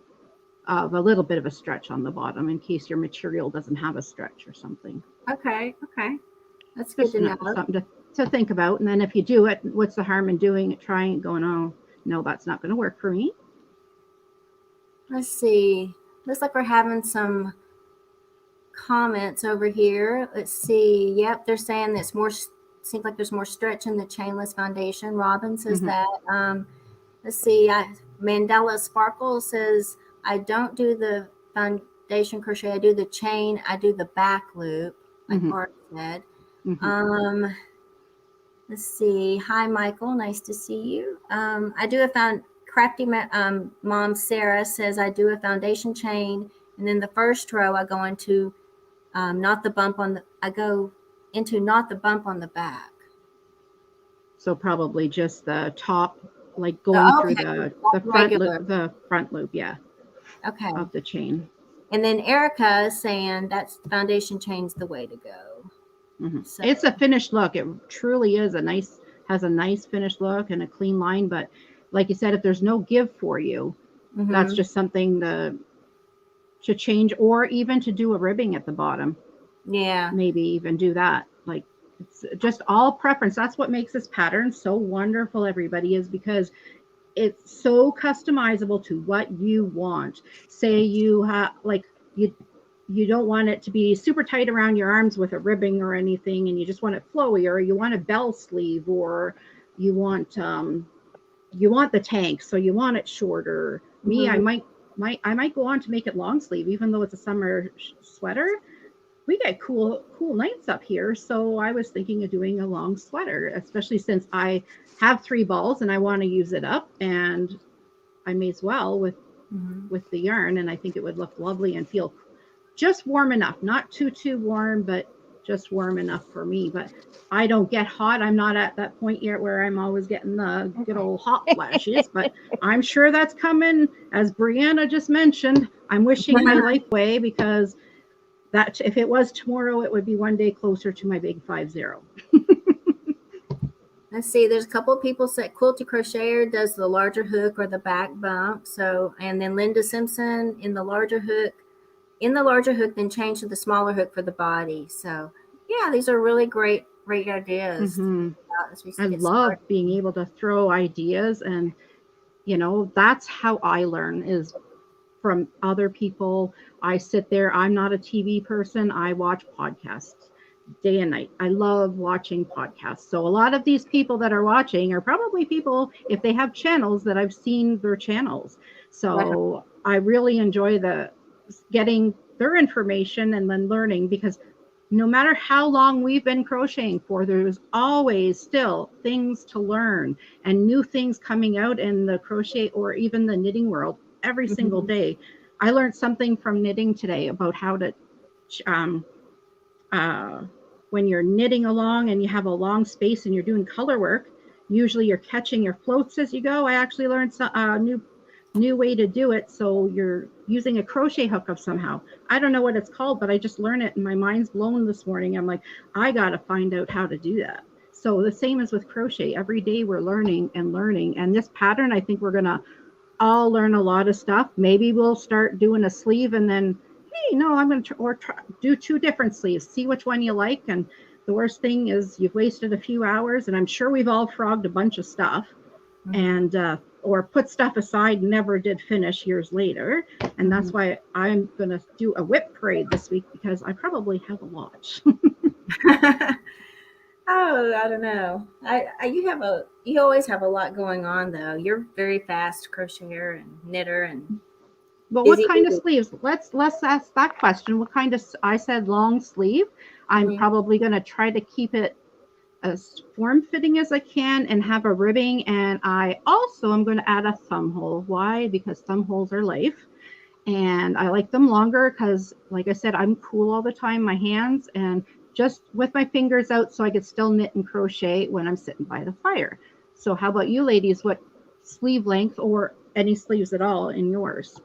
S3: little bit of a stretch on the bottom in case your material doesn't have a stretch or something.
S1: Okay. That's good to know.
S3: Something to think about. And then if you do it, what's the harm in doing it, trying it, going, oh, no, that's not going to work for me.
S1: Let's see. Looks like we're having some comments over here. Let's see. Yep, they're saying that seems like there's more stretch in the chainless foundation. Robin says that. Let's see. Mandela Sparkle says, I don't do the foundation crochet. I do the chain. I do the back loop, like Bart said. Let's see. Hi, Michael. Nice to see you. I do a Crafty Mom Sarah says I do a foundation chain, and then the first row I go into not the bump on the back.
S3: So probably just the top, like going through the front loop, yeah.
S1: Okay.
S3: Of the chain.
S1: And then Erica is saying that's foundation chain's the way to go. So,
S3: it's a finished look. It truly is has a nice finished look and a clean line. But like you said, if there's no give for you, that's just something to change, or even to do a ribbing at the bottom.
S1: Yeah.
S3: Maybe even do that. Like, it's just all preference. That's what makes this pattern so wonderful, everybody, is because it's so customizable to what you want. Say you have, like, you don't want it to be super tight around your arms with a ribbing or anything, and you just want it flowy, or you want a bell sleeve, or you want the tank, so you want it shorter. Me, I might go on to make it long sleeve, even though it's a summer sweater. We get cool nights up here, so I was thinking of doing a long sweater, especially since I have 3 balls and I want to use it up, and I may as well with the yarn, and I think it would look lovely and feel just warm enough, not too warm, but just warm enough for me. But I don't get hot. I'm not at that point yet where I'm always getting the good old hot flashes, but I'm sure that's coming. As Brianna just mentioned, I'm wishing my life away, because that if it was tomorrow, it would be one day closer to my big 50.
S1: Let's see. There's a couple of people said Quilty Crocheter does the larger hook or the back bump. So, and then Linda Simpson in the larger hook, then change to the smaller hook for the body. So, yeah, these are really great ideas.
S3: I love being able to throw ideas, and that's how I learn, is from other people. I sit there. I'm not a TV person. I watch podcasts day and night. I love watching podcasts. So a lot of these people that are watching are probably people, if they have channels, that I've seen their channels. So I really enjoy getting their information and then learning, because no matter how long we've been crocheting for, there's always still things to learn and new things coming out in the crochet or even the knitting world every single day. I learned something from knitting today about how to when you're knitting along and you have a long space and you're doing color work, usually you're catching your floats as you go. I actually learned a new way to do it. So you're using a crochet hook of somehow. I don't know what it's called, but I just learned it and my mind's blown this morning. I'm like, I got to find out how to do that. So the same as with crochet. Every day we're learning and learning. And this pattern, I think we're going to all learn a lot of stuff. Maybe we'll start doing a sleeve and then, hey, no, I'm going to do 2 different sleeves. See which one you like. And the worst thing is you've wasted a few hours. And I'm sure we've all frogged a bunch of stuff. And or put stuff aside and never did finish years later. And that's why I'm going to do a whip parade this week, because I probably have a lot.
S1: Oh, I don't know. You always have a lot going on though. You're very fast crocheter and knitter and
S3: But what kind of sleeves? Let's ask that question. What kind of, I said long sleeve. I'm probably going to try to keep it as form-fitting as I can and have a ribbing. And I also am going to add a thumb hole. Why? Because thumb holes are life. And I like them longer because, like I said, I'm cool all the time, my hands, and just with my fingers out so I could still knit and crochet when I'm sitting by the fire. So how about you ladies? What sleeve length or any sleeves at all in yours?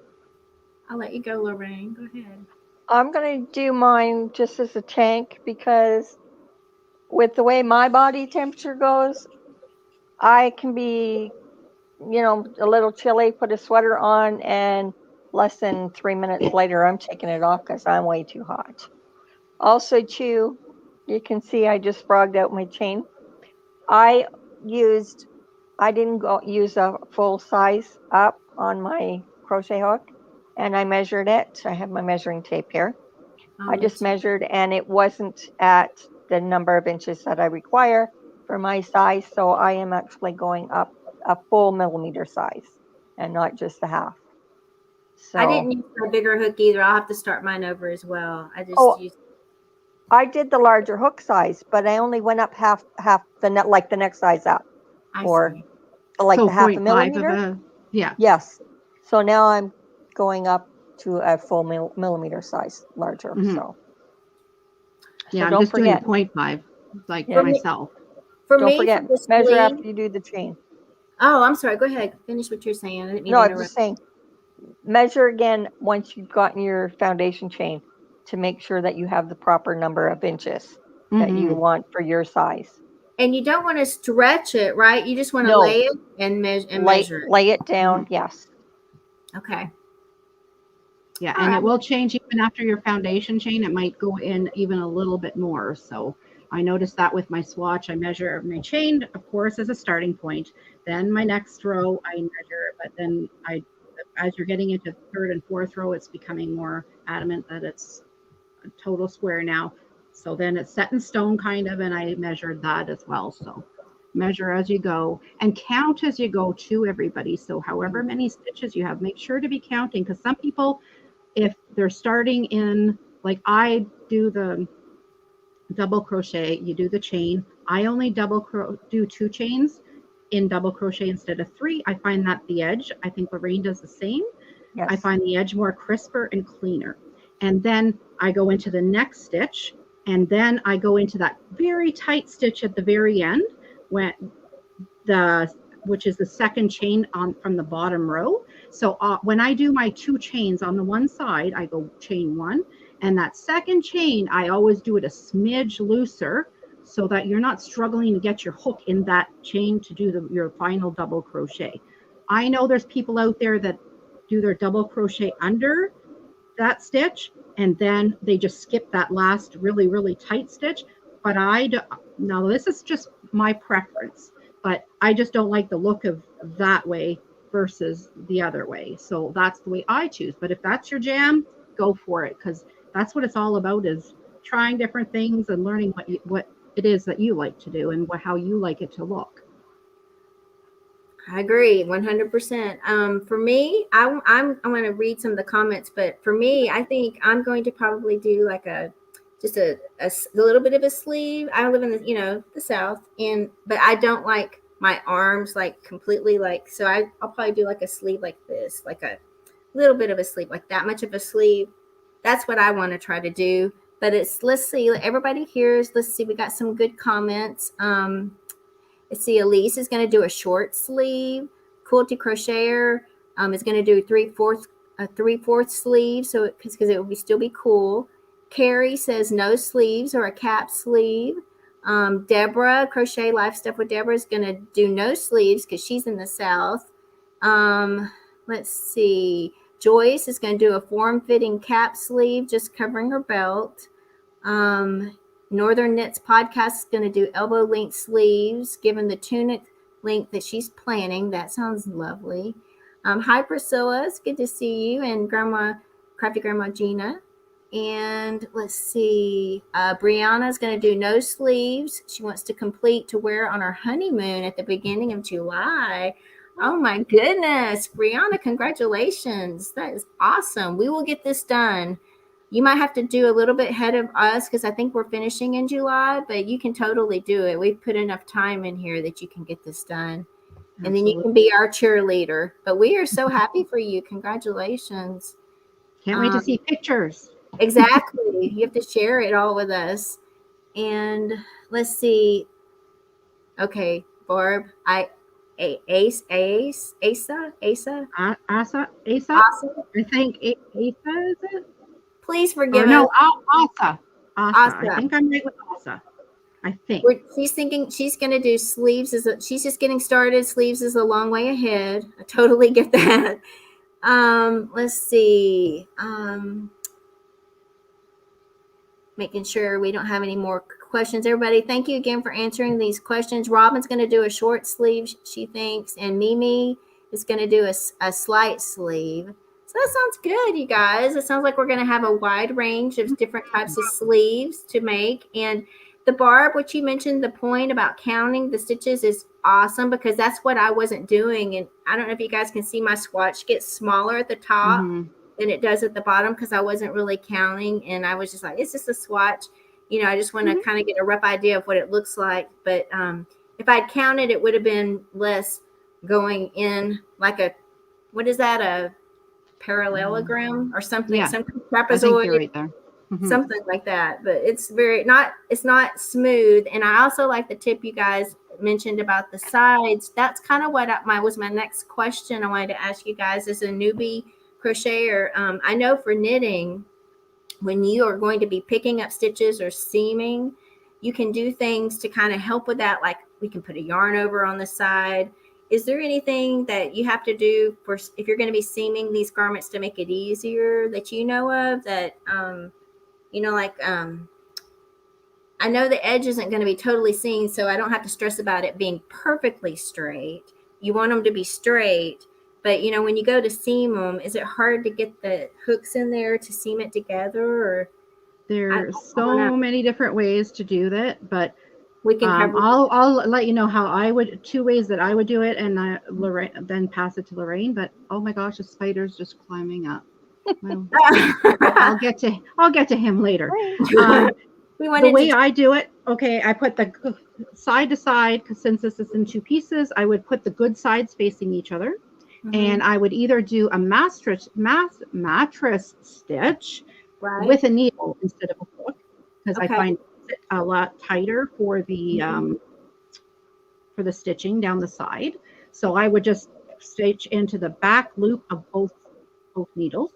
S1: I'll let you go, Lorraine. Go ahead.
S2: I'm going to do mine just as a tank, because with the way my body temperature goes, I can be, a little chilly, put a sweater on, and less than 3 minutes later, I'm taking it off because I'm way too hot. Also, too, you can see I just frogged out my chain. I didn't use a full size up on my crochet hook, and I measured it. I have my measuring tape here. I just measured, and it wasn't at the number of inches that I require for my size. So I am actually going up a full millimeter size and not just a half. So
S1: I didn't use a bigger hook either. I'll have to start mine over as well.
S2: I did the larger hook size, but I only went up half the next size up,
S1: see.
S2: Like
S3: so
S2: the half a millimeter.
S3: Yeah.
S2: Yes. So now I'm going up to a full millimeter size larger. So
S3: yeah, I'm
S2: don't
S3: just
S2: forget.
S3: doing 0.5 for myself.
S2: Don't forget, measure after you do the chain.
S1: Oh, I'm sorry. Go ahead. Finish what you're saying. I didn't mean
S2: to
S1: interrupt.
S2: I'm just saying, measure again once you've gotten your foundation chain to make sure that you have the proper number of inches that you want for your size.
S1: And you don't want to stretch it, right? You just want to lay it and measure it.
S2: Lay it down, yes.
S1: Okay.
S3: Yeah, and it will change even after your foundation chain. It might go in even a little bit more. So I noticed that with my swatch. I measure my chain, of course, as a starting point. Then my next row, I measure, but then as you're getting into third and fourth row, it's becoming more adamant that it's a total square now. So then it's set in stone kind of, and I measured that as well. So measure as you go and count as you go too, everybody. So however many stitches you have, make sure to be counting, because some people, if they're starting in, like I do the double crochet, you do the chain. I only do 2 chains in double crochet instead of 3. I find that the edge, I think Lorraine does the same. Yes. I find the edge more crisper and cleaner. And then I go into the next stitch, and then I go into that very tight stitch at the very end, which is the second chain from the bottom row. So when I do my 2 chains on the one side, I go chain 1, and that second chain, I always do it a smidge looser so that you're not struggling to get your hook in that chain to do your final double crochet. I know there's people out there that do their double crochet under that stitch, and then they just skip that last really, really tight stitch. But now this is just my preference, but I just don't like the look of that way versus the other way. So that's the way I choose. But if that's your jam, go for it, because that's what it's all about, is trying different things and learning what it is that you like to do and how you like it to look.
S1: I agree 100%. For me, I'm going to read some of the comments, but for me, I think I'm going to probably do like just a little bit of a sleeve. I live in the South, but I don't like my arms like completely so I'll probably do like a sleeve like this, like a little bit of a sleeve, like that much of a sleeve. That's what I want to try to do. But let's see, everybody hears. Let's see, we got some good comments. Let's see, Elise is going to do a short sleeve. Quilty Crocheter is going to do a 3/4 sleeve, so because it will still be cool. Carrie says no sleeves or a cap sleeve. Deborah, Crochet Life Stuff with Deborah, is going to do no sleeves because she's in the South. Let's see. Joyce is going to do a form-fitting cap sleeve, just covering her belt. Northern Knits Podcast is going to do elbow length sleeves, given the tunic length that she's planning. That sounds lovely. Hi, Priscilla. It's good to see you, and Crafty Grandma Gina. And let's see. Brianna is going to do no sleeves. She wants to complete to wear on her honeymoon at the beginning of July. Oh my goodness, Brianna, congratulations. That is awesome. We will get this done. You might have to do a little bit ahead of us because I think we're finishing in July, but you can totally do it. We've put enough time in here that you can get this done.
S3: Absolutely.
S1: And then you can be our cheerleader. But we are so happy for you. Congratulations.
S3: Can't wait to see pictures.
S1: Exactly. You have to share it all with us. And let's see. Okay, Barb. Asa.
S3: I think Asa, is it?
S1: Please forgive us.
S3: No, Asa.
S1: Asa.
S3: I think I'm right with Asa. I think.
S1: She's thinking she's going to do sleeves. She's just getting started. Sleeves is a long way ahead. I totally get that. Let's see. Making sure we don't have any more questions. Everybody, thank you again for answering these questions. Robin's going to do a short sleeve, she thinks, and Mimi is going to do a slight sleeve. So that sounds good, you guys. It sounds like we're going to have a wide range of different types of sleeves to make. And the Barb, what you mentioned, the point about counting the stitches is awesome because that's what I wasn't doing. And I don't know if you guys can see my swatch gets smaller at the top than it does at the bottom because I wasn't really counting. And I was just like, it's just a swatch. You know, I just want to kind of get a rough idea of what it looks like. But if I'd counted, it would have been less going in like a, what is that, a parallelogram or something?
S3: Yeah,
S1: some
S3: I think
S1: trapezoid,
S3: you're right there.
S1: something like that. But it's not smooth. And I also like the tip you guys mentioned about the sides. That's kind of what was my next question I wanted to ask you guys as a newbie crocheter. I know for knitting, when you are going to be picking up stitches or seaming, you can do things to kind of help with that. Like we can put a yarn over on the side. Is there anything that you have to do for if you're going to be seaming these garments to make it easier that you know of that, I know the edge isn't going to be totally seen, so I don't have to stress about it being perfectly straight. You want them to be straight. But, when you go to seam them, is it hard to get the hooks in there to seam it together? Or
S3: there's so many different ways to do that, but
S1: we can cover
S3: I'll let you know how I would, 2 ways that I would do it, and Lorraine, then pass it to Lorraine. But oh my gosh, the spider's just climbing up. Well, I'll get to him later. The way I do it, okay, I put the side to side, because since this is in 2 pieces, I would put the good sides facing each other. And I would either do a mattress stitch with a needle instead of a hook, because I find it a lot tighter for the stitching down the side. So I would just stitch into the back loop of both needles.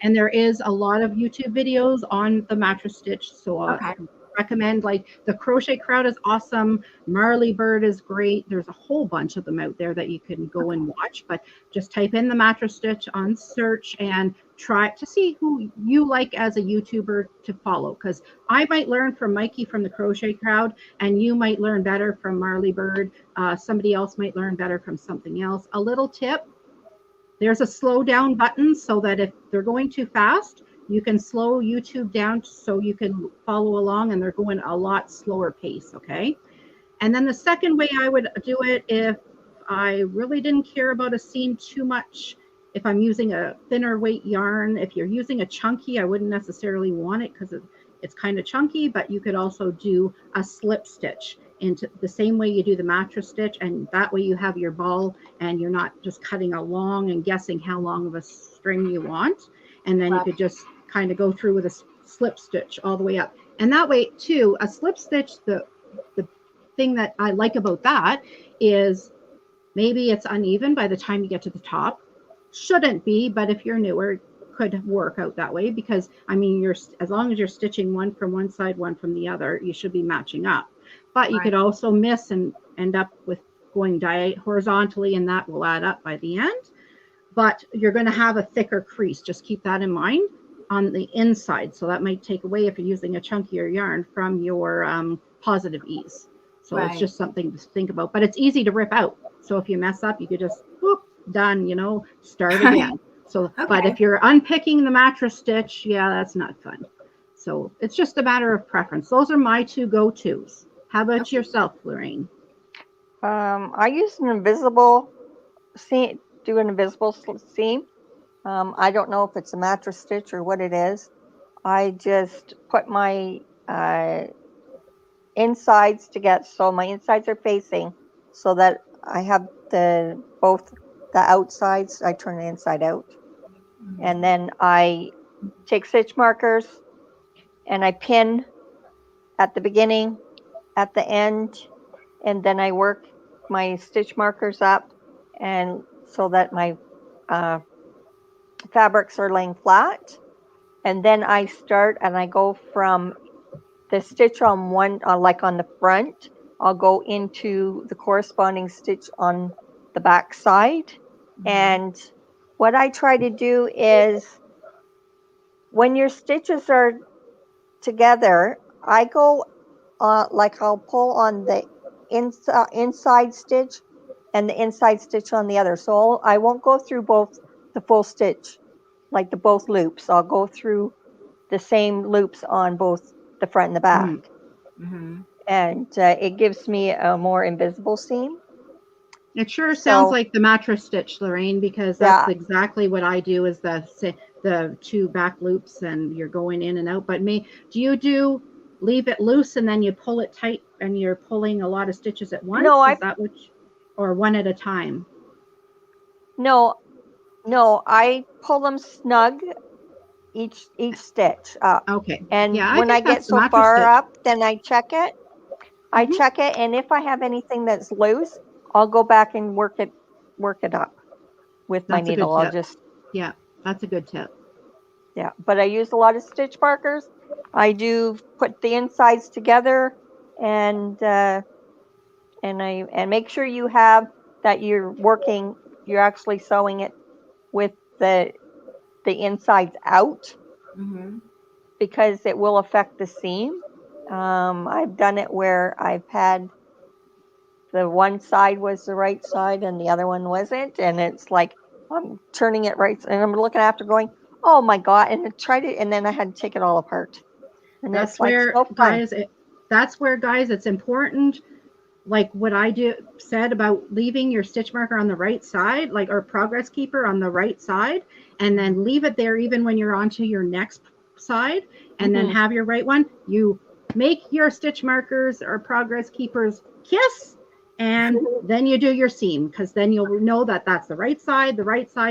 S3: And there is a lot of YouTube videos on the mattress stitch, so I recommend, like, the Crochet Crowd is awesome, Marley Bird is great. There's a whole bunch of them out there that you can go and watch, but just type in the mattress stitch on search and try to see who you like as a YouTuber to follow, because I might learn from Mikey from the Crochet Crowd, and you might learn better from Marley Bird. Somebody else might learn better from something else. A little tip: there's a slow down button so that if they're going too fast, you can slow YouTube down so you can follow along, and they're going a lot slower pace, okay? And then the second way I would do it, if I really didn't care about a seam too much, if I'm using a thinner weight yarn, if you're using a chunky, I wouldn't necessarily want it because it's kind of chunky, but you could also do a slip stitch into the same way you do the mattress stitch, and that way you have your ball and you're not just cutting along and guessing how long of a string you want. And then you could just kind of go through with a slip stitch all the way up. And that way too, a slip stitch, the thing that I like about that is maybe it's uneven by the time you get to the top. Shouldn't be, but if you're newer, it could work out that way, because I mean, as long as you're stitching one from one side, one from the other, you should be matching up. but you
S1: Right.
S3: could also miss and end up with going horizontally, and that will add up by the end. But you're going to have a thicker crease. Just keep that in mind on the inside. So that might take away, if you're using a chunkier yarn, from your positive ease. So it's
S1: Right.
S3: just something to think about. But it's easy to rip out. So if you mess up, you could just, whoop, done, you know, start again. So, but
S1: Okay.
S3: if you're unpicking the mattress stitch, yeah, that's not fun. So it's just a matter of preference. Those are my two go-tos. How about
S1: Okay.
S3: yourself, Lorraine?
S2: I use an invisible seam, do an invisible seam. I don't know if it's a mattress stitch or what it is. I just put my insides together, so my insides are facing, so that I have both the outsides. I turn it inside out, and then I take stitch markers and I pin at the beginning, at the end, and then I work my stitch markers up, and so that my fabrics are laying flat. And then I start and I go from the stitch on one, like on the front, I'll go into the corresponding stitch on the back side. And what I try to do is, when your stitches are together, I go like I'll pull on the inside stitch and the inside stitch on the other. So I won't go through both the full stitch, like both loops. I'll go through the same loops on both the front and the back.
S1: Mm-hmm.
S2: And it gives me a more invisible seam.
S3: It sure sounds
S2: So
S3: like the mattress stitch, Lorraine, because that's
S2: yeah,
S3: exactly what I do, is the two back loops, and you're going in and out. But do you leave it loose and then you pull it tight and you're pulling a lot of stitches at once?
S2: no,
S3: Is that or one at a time?
S2: no, I pull them snug, each stitch up.
S3: Okay.
S2: And
S3: Yeah, I
S2: when I
S3: think
S2: get
S3: that's the
S2: so
S3: mattress
S2: far
S3: stitch.
S2: up, then I check it.
S3: Hmm.
S2: And if I have anything that's loose, I'll go back and work it up with my
S3: That's a good
S2: needle. I'll
S3: tip.
S2: just,
S3: Yeah, that's a good tip.
S2: yeah. But I use a lot of stitch markers. I do put the insides together, and and make sure you have that you're actually sewing it with the insides out,
S1: Mm-hmm.
S2: because it will affect the seam. I've done it where I've had the one side was the right side and the other one wasn't, and it's like I'm turning it right, and I'm looking after going, oh my god, and I tried it, and then I had to take it all apart, and
S3: That's
S2: it's like
S3: where,
S2: so fun.
S3: guys, it's important, like what said about leaving your stitch marker on the right side, like, or progress keeper on the right side, and then leave it there even when you're onto your next side, and then
S2: Hmm.
S3: have your right one. You make your stitch markers or progress keepers kiss, and then you do your seam, because then you'll know that that's the right side.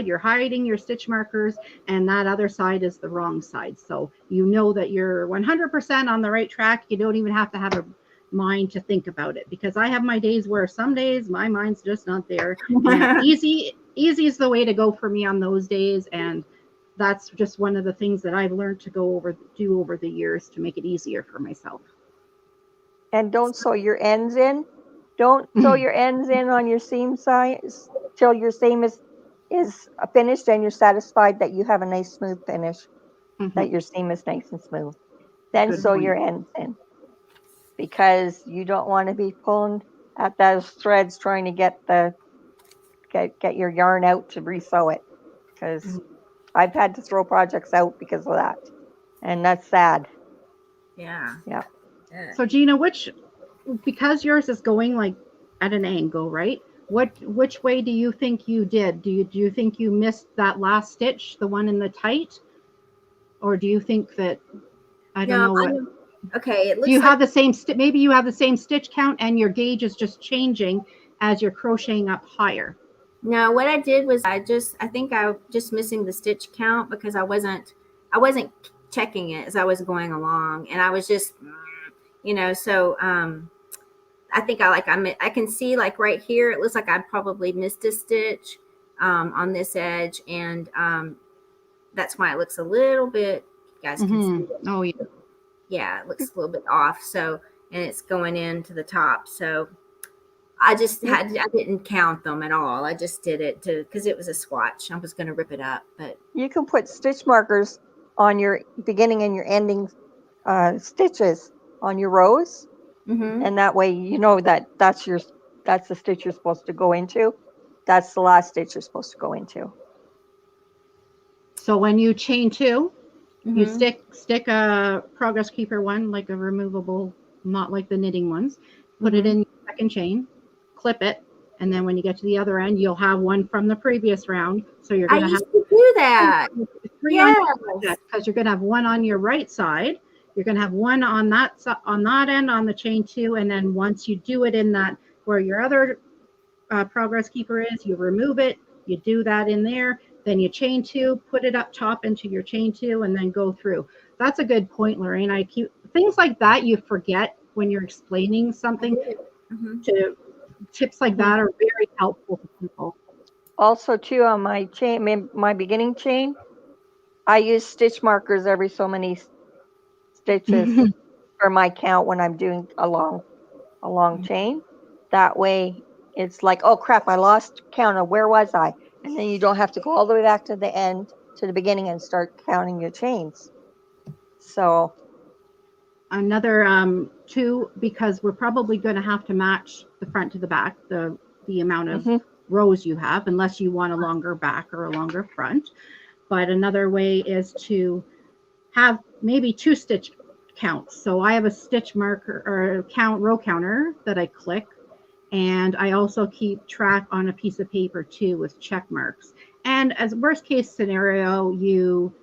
S3: You're hiding your stitch markers, and that other side is the wrong side. So you know that you're 100% on the right track. You don't even have to have a mind to think about it, because I have my days where some days my mind's just not there, and easy is the way to go for me on those days. And that's just one of the things that I've learned to do over the years to make it easier for myself.
S2: And don't sew your ends in. Don't sew your ends in on your seam size till your seam is finished and you're satisfied that you have a nice smooth finish,
S3: Mm-hmm.
S2: that your seam is nice and smooth. Then
S3: Good
S2: sew
S3: point.
S2: your ends in, because you don't want to be pulling at those threads trying to get your yarn out to resew it, because I've had to throw projects out because of that, and that's sad.
S1: Yeah.
S2: Yeah.
S3: So Gina, because yours is going like at an angle, right? Which way do you think you did? Do you think you missed that last stitch, the one in the tight, or do you think that, I don't
S1: No,
S3: know what?
S1: okay. It
S3: Do
S1: looks
S3: you
S1: like,
S3: have the same maybe you have the same stitch count and your gauge is just changing as you're crocheting up higher?
S1: no, what I did was I think I just missing the stitch count, because I wasn't checking it as I was going along, and I was just, so I think I can see, like, right here, it looks like I probably missed a stitch on this edge, and that's why it looks a little bit, you guys can see
S3: Mm-hmm.
S1: it.
S3: Oh yeah.
S1: Yeah, it looks a little bit off. So and it's going into the top. So I didn't count them at all. I just did it because it was a swatch. I was going to rip it up, but
S2: You can put stitch markers on your beginning and your ending stitches on your rows, and that way you know that's the stitch you're supposed to go into. That's the last stitch you're supposed to go into.
S3: So when you chain two, you stick a progress keeper one, like a removable, not like the knitting ones. Put it in your second chain, clip it, and then when you get to the other end, you'll have one from the previous round. So you're going to have
S1: to do that.
S3: Three on because you're going to have one on your right side. You're going to have one on that end on the chain two, and then once you do it in that where your other progress keeper is, you remove it. You do that in there. Then you chain two, put it up top into your chain two, and then go through. That's a good point, Lorraine. Things like that you forget when you're explaining something. Tips like that are very helpful to people.
S2: Also, too, on my chain, my beginning chain, I use stitch markers every so many stitches for my count when I'm doing a long chain. That way, it's like, oh crap, I lost count of where was I, and then you don't have to go all the way back to the end to the beginning and start counting your chains. So
S3: another two, because we're probably going to have to match the front to the back, the amount of rows you have, unless you want a longer back or a longer front. But another way is to have maybe 2 stitch counts. So I have a stitch marker or row counter that I click, and I also keep track on a piece of paper too with check marks. And as worst case scenario, you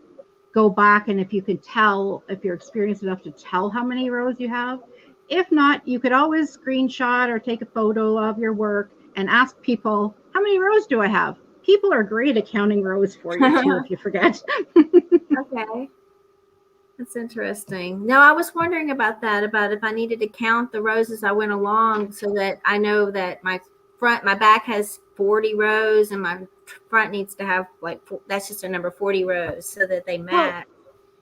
S3: go back, and if you can tell, if you're experienced enough to tell how many rows you have. If not, you could always screenshot or take a photo of your work and ask people, how many rows do I have? People are great at counting rows for you too if you forget.
S1: Okay. That's interesting. No, I was wondering about that, about if I needed to count the rows as I went along so that I know that my back has 40 rows and my front needs to have that's just a number 40 rows so that they match.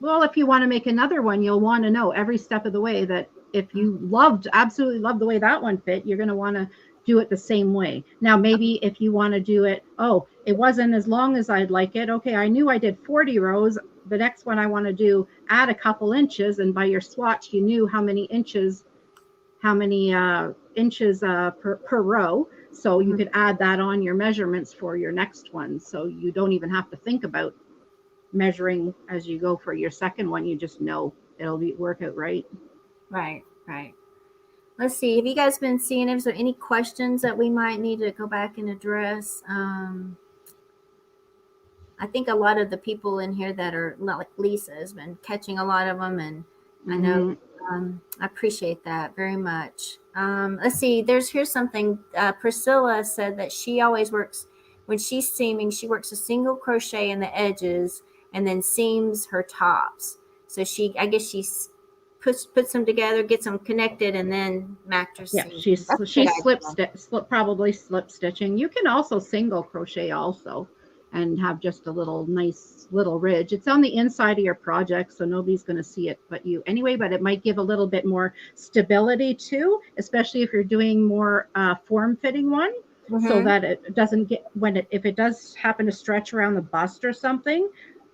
S3: Well, if you want to make another one, you'll want to know every step of the way that if you absolutely loved the way that one fit, you're going to want to do it the same way. Now, maybe if you want to do it, it wasn't as long as I'd like it. Okay, I knew I did 40 rows. The next one I want to do, add a couple inches, and by your swatch, you knew how many inches per row. So you could add that on your measurements for your next one. So you don't even have to think about measuring as you go for your second one. You just know it'll work out right.
S1: Right. Let's see. Have you guys been seeing if there any questions that we might need to go back and address? I think a lot of the people in here that are like Lisa has been catching a lot of them, and I know I appreciate that very much. Let's see. Here's something. Priscilla said that she always works when she's seaming. She works a single crochet in the edges and then seams her tops. So I guess she puts them together, gets them connected, and then matches.
S3: Yeah, she's probably slip stitching. You can also single crochet also, and have just a nice little ridge. It's on the inside of your project, so nobody's going to see it but you anyway, but it might give a little bit more stability too, especially if you're doing more form-fitting one, so that it doesn't get, if it does happen to stretch around the bust or something,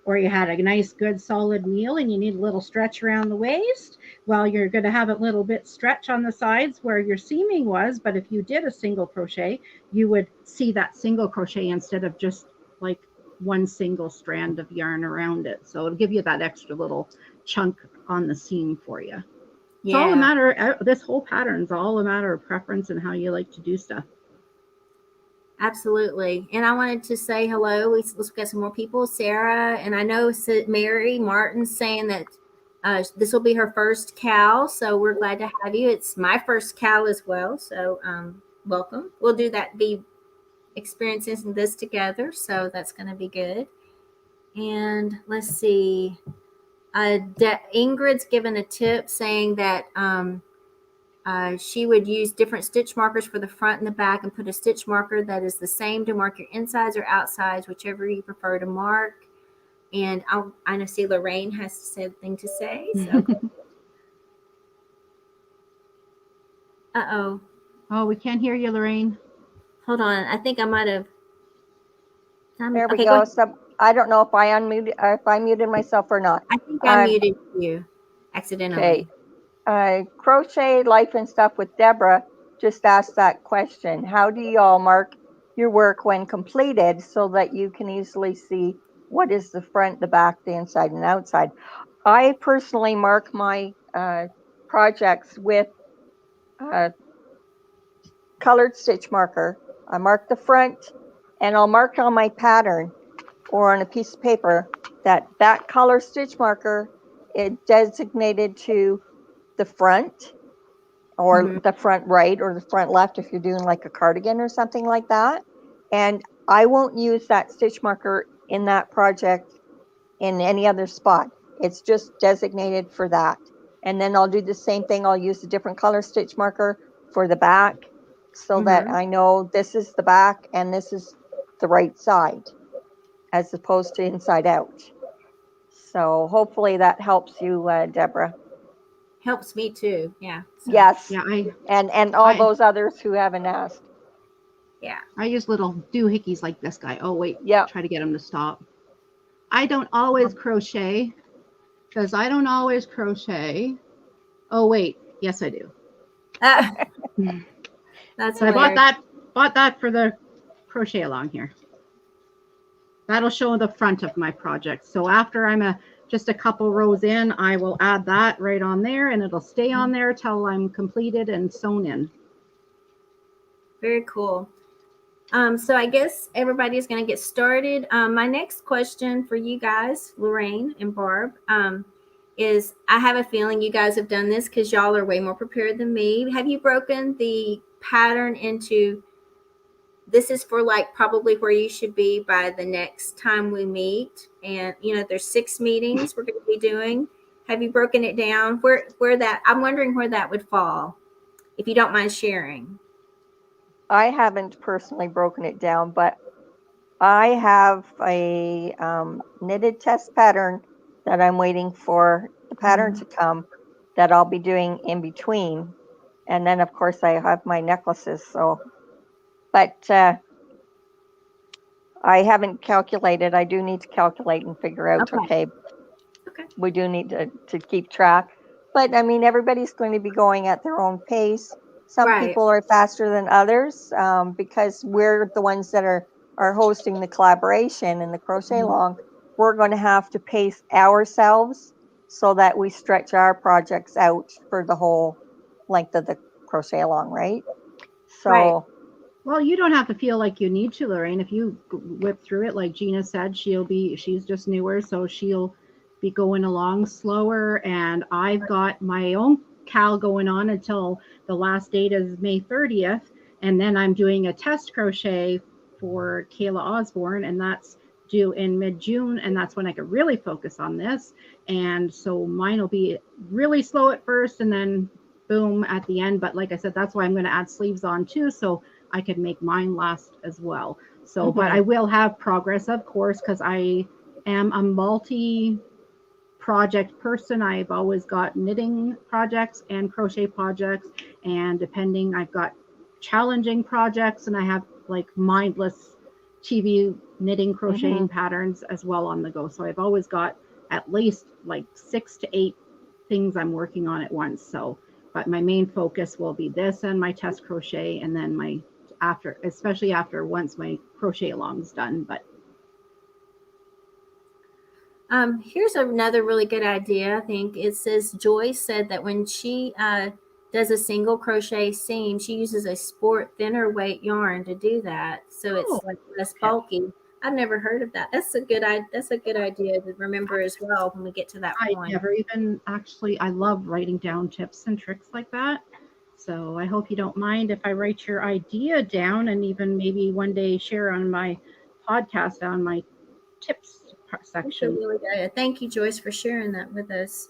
S3: or you had a nice good solid meal and you need a little stretch around the waist, well, you're going to have a little bit stretch on the sides where your seaming was, but if you did a single crochet, you would see that single crochet instead of just like one single strand of yarn around it. So it'll give you that extra little chunk on the seam for you. It's all a matter, this whole pattern's all a matter of preference and how you like to do stuff.
S1: Absolutely. And I wanted to say hello. Let's get some more people. Sarah, and I know Mary Martin's saying that this will be her first CAL. So we're glad to have you. It's my first CAL as well. So welcome. We'll be experiencing this together. So that's going to be good. And let's see. Ingrid's given a tip saying that she would use different stitch markers for the front and the back and put a stitch marker that is the same to mark your insides or outsides, whichever you prefer to mark. And I know see Lorraine has something to say. So. Uh-oh.
S3: Oh, we can't hear you, Lorraine.
S1: Hold on. I think I might have.
S2: There we
S1: Okay,
S2: go.
S1: ahead.
S2: So I don't know if I muted myself or not.
S1: I think I muted you accidentally.
S2: Okay. Crochet Life and Stuff with Deborah just asked that question. How do you all mark your work when completed so that you can easily see what is the front, the back, the inside, and outside? I personally mark my projects with colored stitch marker. I mark the front, and I'll mark on my pattern or on a piece of paper that color stitch marker is designated to the front or the front right or the front left if you're doing like a cardigan or something like that. And I won't use that stitch marker in that project in any other spot. It's just designated for that. And then I'll do the same thing. I'll use a different color stitch marker for the back so that I know this is the back and this is the right side as opposed to inside out. So hopefully that helps you, Deborah.
S1: Helps me too. Yeah. So,
S2: Yes.
S3: Yeah,
S2: And all those others who haven't asked.
S1: yeah.
S3: I use little doohickeys like this guy. Oh, wait.
S2: Yeah.
S3: Try to get him to stop. I don't always crochet because I don't always crochet. Oh, wait. Yes, I do.
S1: That's
S3: So I bought that for the crochet along here. That'll show the front of my project. So after I'm just a couple rows in, I will add that right on there and it'll stay on there till I'm completed and sewn in.
S1: Very cool. So I guess everybody's going to get started. My next question for you guys, Lorraine and Barb, is I have a feeling you guys have done this because y'all are way more prepared than me. Have you broken the pattern into, this is for like probably where you should be by the next time we meet? And, you know, there's 6 meetings we're going to be doing. Have you broken it down? Where that, I'm wondering where that would fall, if you don't mind sharing.
S2: I haven't personally broken it down, but I have a knitted test pattern that I'm waiting for the pattern to come that I'll be doing in between. And then, of course, I have my necklaces. So, but I haven't calculated. I do need to calculate and figure out, okay, we do need to keep track. But, I mean, everybody's going to be going at their own pace. Some people are faster than others because we're the ones that are hosting the collaboration and the crochet along. We're going to have to pace ourselves so that we stretch our projects out for the whole length of the crochet along, right? So,
S3: well, you don't have to feel like you need to, Lorraine. If you whip through it, like Gina said, she's just newer, so she'll be going along slower. And I've got my own cal going on until the last date is May 30th. And then I'm doing a test crochet for Kayla Osborne, and that's due in mid-June. And that's when I can really focus on this. And so mine will be really slow at first and then boom at the end. But like I said, that's why I'm going to add sleeves on too, so I could make mine last as well. So, but I will have progress, of course, because I am a multi-project person. I've always got knitting projects and crochet projects, and depending, I've got challenging projects, and I have like mindless TV knitting, crocheting patterns as well on the go. So I've always got at least like 6 to 8 things I'm working on at once. So, but my main focus will be this and my test crochet, and then my especially after once my crochet along is done. But
S1: here's another really good idea. I think it says Joyce said that when she does a single crochet seam, she uses a sport thinner weight yarn to do that, so it's like less bulky. I've never heard of that. That's a good idea to remember as well when we get to that point.
S3: I never even actually. I love writing down tips and tricks like that. So I hope you don't mind if I write your idea down and even maybe one day share on my podcast on my tips section.
S1: Really good. Thank you, Joyce, for sharing that with us.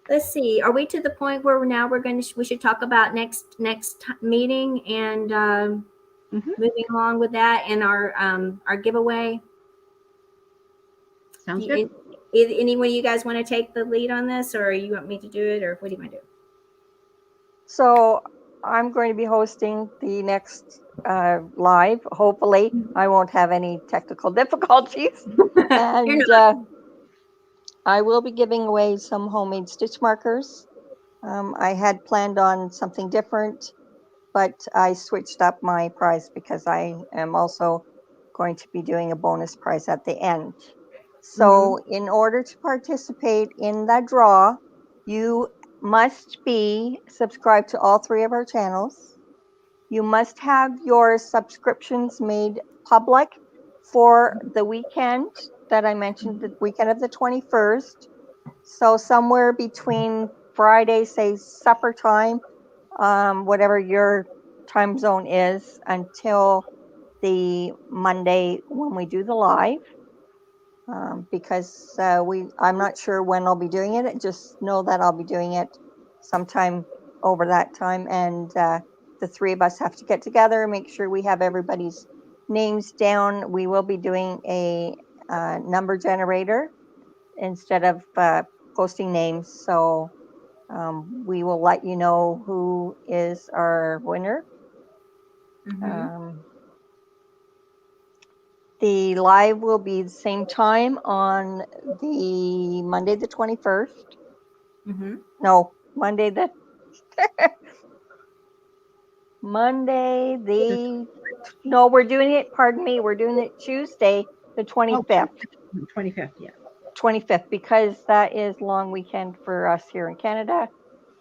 S1: Let's see. Are we to the point where we should talk about next meeting and moving along with that and our giveaway?
S3: Sounds good.
S1: Anyone of you guys want to take the lead on this, or you want me to do it, or what do you want to do?
S2: So I'm going to be hosting the next live. Hopefully, I won't have any technical difficulties. And I will be giving away some homemade stitch markers. I had planned on something different, but I switched up my prize because I am also going to be doing a bonus prize at the end. So in order to participate in that draw, you must be subscribed to all 3 of our channels. You must have your subscriptions made public for the weekend that I mentioned, the weekend of the 21st. So somewhere between Friday, say supper time, whatever your time zone is, until the Monday when we do the live. Because I'm not sure when I'll be doing it. Just know that I'll be doing it sometime over that time, and the 3 of us have to get together, make sure we have everybody's names down. We will be doing a number generator instead of posting names, so we will let you know who is our winner. The live will be the same time on the Monday the 21st. No, Monday the no, we're doing it, pardon me, we're doing it Tuesday the 25th.
S3: 25th, yeah.
S2: 25th, because that is long weekend for us here in Canada,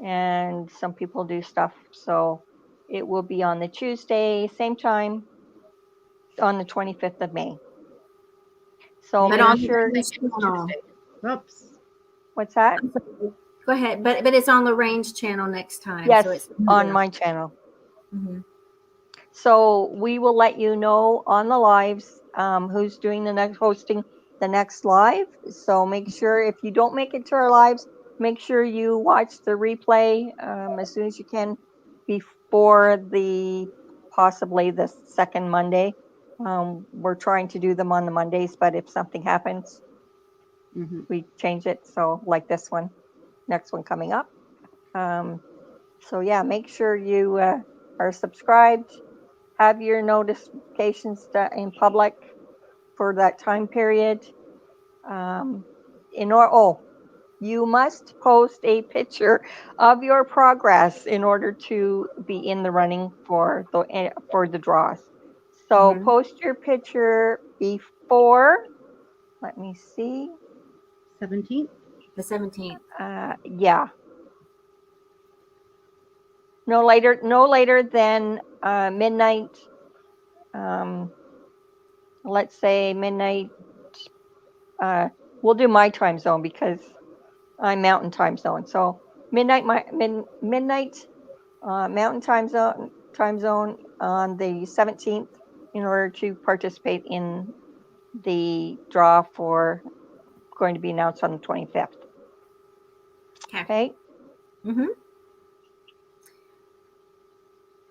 S2: and some people do stuff, so it will be on the Tuesday, same time, on the 25th of May. So
S1: But
S2: make sure.
S3: Oops.
S2: What's that?
S1: Go ahead, but it's on the Range channel next time.
S2: Yes,
S1: so it's
S2: on my channel. So we will let you know on the lives who's doing the next, hosting the next live. So make sure, if you don't make it to our lives, make sure you watch the replay as soon as you can before possibly the second Monday. We're trying to do them on the Mondays, but if something happens, we change it. So like this one, next one coming up. So yeah, make sure you are subscribed, have your notifications in public for that time period. You must post a picture of your progress in order to be in the running for the draws. So post your picture before, let me see.
S3: 17th?
S1: The 17th.
S2: Yeah. No later than midnight. Let's say midnight. We'll do my time zone because I'm Mountain time zone. So midnight Mountain time zone on the 17th in order to participate in the draw for going to be announced on the 25th. Okay.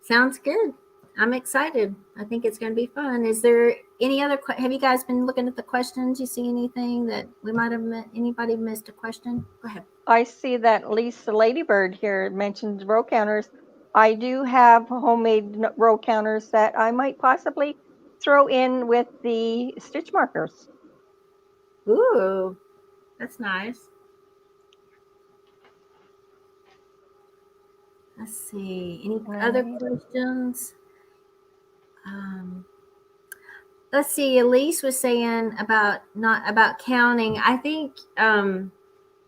S1: Sounds good. I'm excited. I think it's going to be fun. Is there any other? Have you guys been looking at the questions? You see anything that we might have anybody missed a question? Go ahead.
S2: I see that Lisa Ladybird here mentioned row counters. I do have homemade row counters that I might possibly throw in with the stitch markers.
S1: Ooh, that's nice. Let's see. Any other questions? Let's see. Elise was saying about counting. I think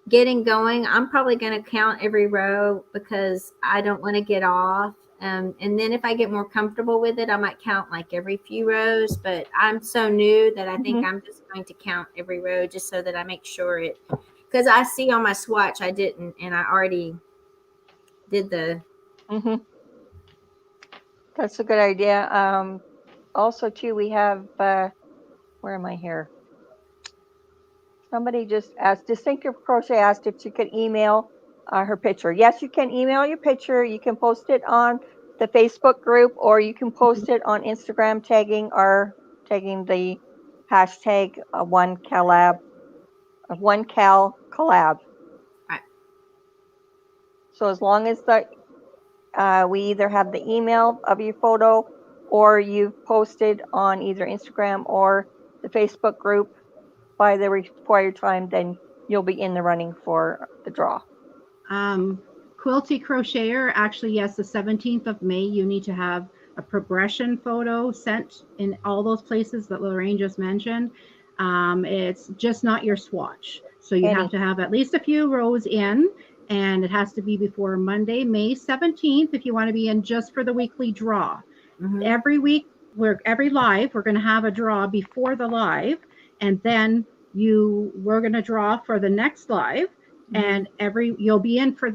S1: getting going, I'm probably going to count every row because I don't want to get off. And then if I get more comfortable with it, I might count like every few rows. But I'm so new that I think I'm just going to count every row just so that I make sure it. Because I see on my swatch I didn't, and I already did the.
S2: That's a good idea. Also, too, we have. Where am I here? Somebody just asked. Distinctive Crochet asked if she could email her picture. Yes, you can email your picture. You can post it on the Facebook group, or you can post it on Instagram, tagging the hashtag 1CALCOLAB 1CALCOLAB.
S1: Right.
S2: So as long as we either have the email of your photo or you've posted on either Instagram or the Facebook group by the required time, then you'll be in the running for the draw.
S3: Quilty Crocheter, actually, yes, the 17th of May, you need to have a progression photo sent in all those places that Lorraine just mentioned. It's just not your swatch. So you have to have at least a few rows in, and it has to be before Monday, May 17th, if you want to be in just for the weekly draw.
S1: Mhm.
S3: Every week, every live, we're going to have a draw before the live, and then we're going to draw for the next live, and you'll be in for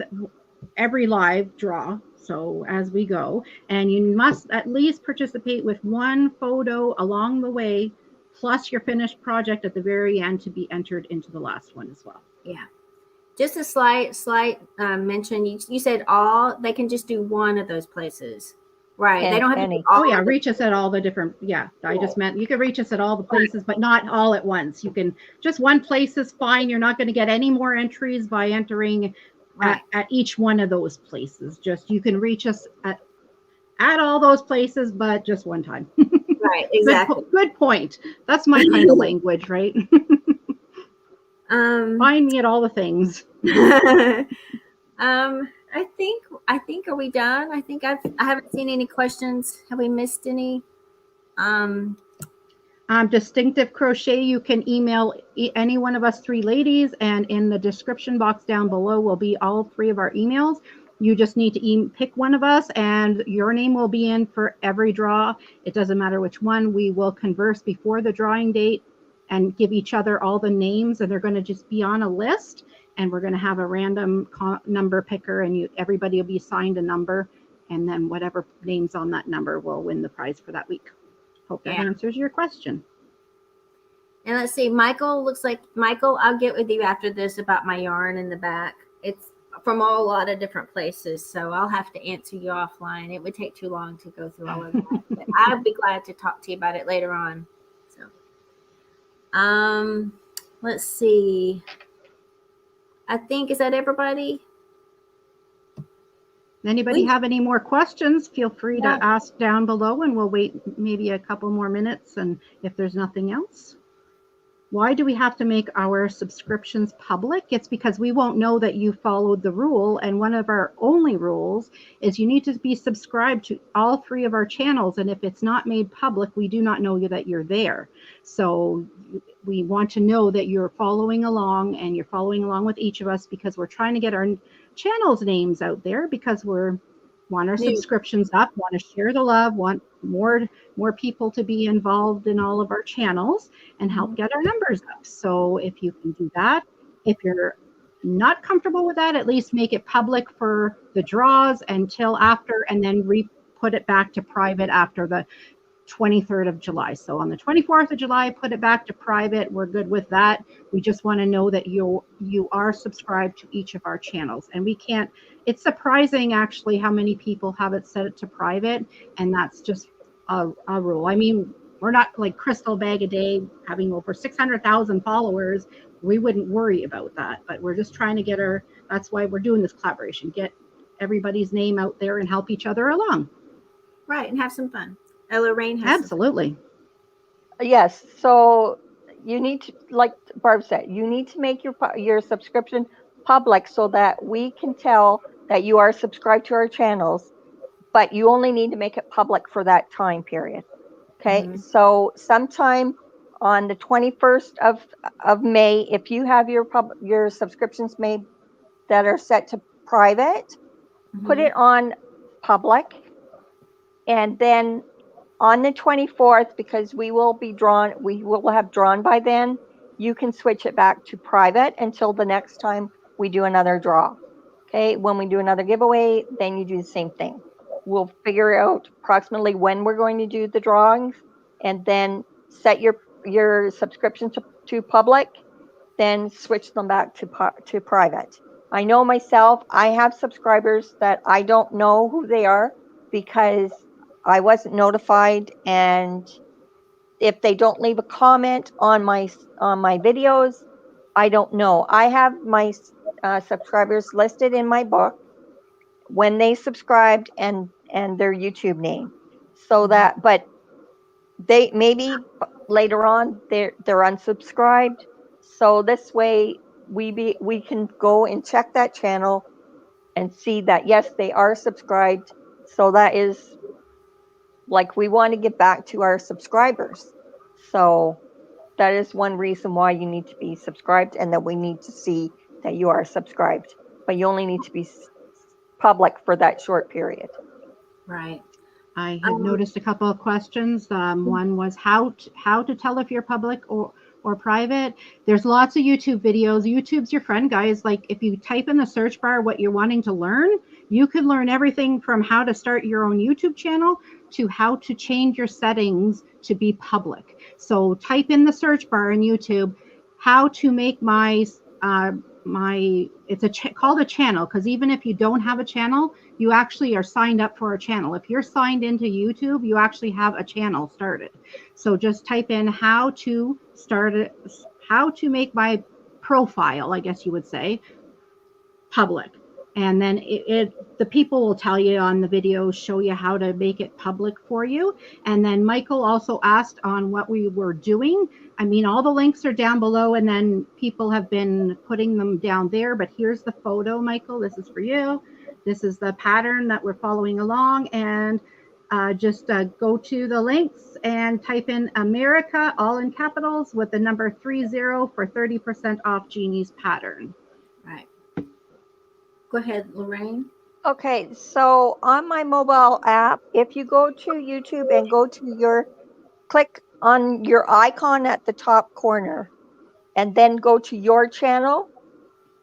S3: every live draw, so as we go, and you must at least participate with one photo along the way, plus your finished project at the very end to be entered into the last one as well.
S1: Yeah. Just a slight mention. You said they can just do one of those places, right? They don't have to do all.
S3: Oh yeah, reach us at all the different. Yeah, I just meant you can reach us at all the places, but not all at once. You can just one place is fine. You're not going to get any more entries by entering at each one of those places. Just you can reach us at all those places, but just one time.
S1: Right, exactly.
S3: Good point. That's my kind of language, right? Find me at all the things.
S1: I think are we done? I think I haven't seen any questions. Have we missed any?
S3: Distinctive Crochet, you can email any one of us three ladies, and in the description box down below will be all three of our emails. You just need to pick one of us, and your name will be in for every draw. It doesn't matter which one. We will converse before the drawing date and give each other all the names, and they're going to just be on a list, and we're going to have a random number picker, and everybody will be assigned a number, and then whatever name's on that number will win the prize for that week. Hope that answers your question.
S1: And let's see, Michael, I'll get with you after this about my yarn in the back. It's from a lot of different places, so I'll have to answer you offline. It would take too long to go through all of that, but I'll be glad to talk to you about it later on. So, let's see. I think, is that everybody?
S3: Anybody have any more questions? Feel free to ask down below, and we'll wait maybe a couple more minutes. And if there's nothing else, why do we have to make our subscriptions public? It's because we won't know that you followed the rule. And one of our only rules is you need to be subscribed to all three of our channels. And if it's not made public, we do not know that you're there. So we want to know that you're following along, and you're following along with each of us, because we're trying to get our channels names out there, because want our subscriptions up, want to share the love, want more people to be involved in all of our channels and help get our numbers up. So if you can do that, if you're not comfortable with that, at least make it public for the draws until after, and then put it back to private after the 23rd of July. So on the 24th of July, put it back to private. We're good with that. We just want to know that you are subscribed to each of our channels. And it's surprising actually how many people have it set it to private, and that's just a rule. I mean, we're not like Crystal Bag a Day having over 600,000 followers. We wouldn't worry about that, but we're just trying to that's why we're doing this collaboration, get everybody's name out there and help each other along.
S1: Right, and have some fun. Lorraine has
S3: absolutely.
S2: Yes. So you need to, like Barb said, you need to make your subscription public so that we can tell that you are subscribed to our channels, but you only need to make it public for that time period. Okay. So sometime on the 21st of May, if you have your subscriptions made that are set to private, put it on public, and then on the 24th, because we will have drawn by then, you can switch it back to private until the next time we do another draw. Okay, when we do another giveaway, then you do the same thing. We'll figure out approximately when we're going to do the drawings, and then set your subscription to public, then switch them back to private. I know myself, I have subscribers that I don't know who they are because I wasn't notified, and if they don't leave a comment on my videos, I don't know. I have my subscribers listed in my book when they subscribed and their YouTube name. So that, but they maybe later on they're unsubscribed. So this way we can go and check that channel and see that yes, they are subscribed. So that is like we want to get back to our subscribers. So that is one reason why you need to be subscribed, and that we need to see that you are subscribed. But you only need to be public for that short period.
S1: Right.
S3: I had noticed a couple of questions. One was how to tell if you're public or private. There's lots of YouTube videos. YouTube's your friend, guys. Like if you type in the search bar what you're wanting to learn, you can learn everything from how to start your own YouTube channel to how to change your settings to be public. So type in the search bar in YouTube, how to make my it's called a channel, because even if you don't have a channel, you actually are signed up for a channel. If you're signed into YouTube, you actually have a channel started. So just type in how to start it, how to make my profile, I guess you would say, public. And then the people will tell you on the video, show you how to make it public for you. And then Michael also asked on what we were doing. I mean, all the links are down below, and then people have been putting them down there. But here's the photo, Michael. This is for you. This is the pattern that we're following along. And just go to the links and type in America, all in capitals, with the number 30 for 30% off Jeannie's pattern.
S1: Right. Go ahead, Lorraine.
S2: Okay, so on my mobile app, if you go to YouTube and go to click on your icon at the top corner, and then go to your channel.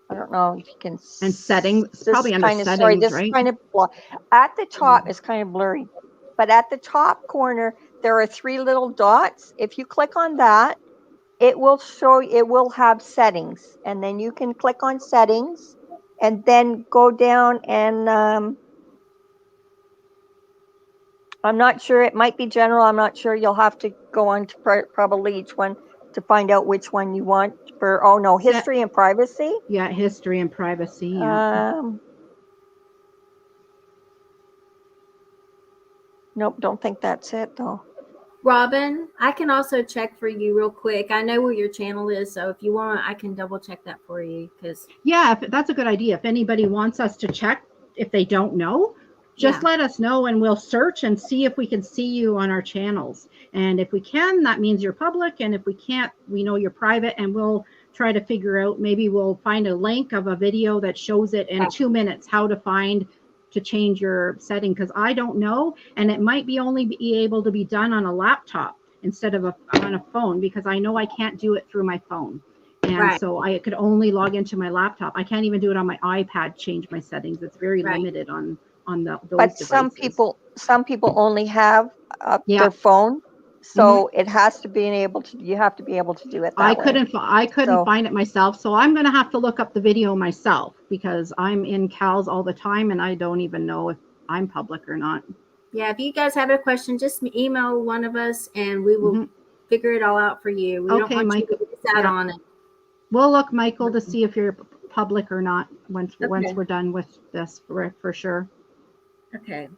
S2: I don't know if you can.
S3: And settings, probably under settings,
S2: sorry, this
S3: right?
S2: is kind of at the top is kind of blurry, but at the top corner there are 3 little dots. If you click on that, it will have settings, and then you can click on settings, and then go down and I'm not sure, it might be general. I'm not sure. You'll have to go on to probably each one to find out which one you want for. Oh no, history and privacy.
S3: Yeah, history and privacy. Yeah.
S2: Nope, don't think that's it though.
S1: Robin, I can also check for you real quick. I know where your channel is, so if you want, I can double check that for you.
S3: Yeah, that's a good idea. If anybody wants us to check, if they don't know, just let us know, and we'll search and see if we can see you on our channels. And if we can, that means you're public. And if we can't, we know you're private, and we'll try to figure out, maybe we'll find a link of a video that shows it in 2 minutes, how to change your setting, because I don't know, and it might only be able to be done on a laptop instead of on a phone, because I know I can't do it through my phone. And so I could only log into my laptop. I can't even do it on my iPad, change my settings. It's very limited on those
S2: but
S3: devices.
S2: Some people only have their phone, so it has to be you have to be able to do it that way.
S3: I couldn't find it myself, so I'm going to have to look up the video myself, because I'm in CALS all the time and I don't even know if I'm public or not.
S1: Yeah, if you guys have a question, just email one of us and we will figure it all out for you. We don't want you to miss out on it.
S3: We'll look, Michael, to see if you're public or not once we're done with this, for sure.
S1: Okay.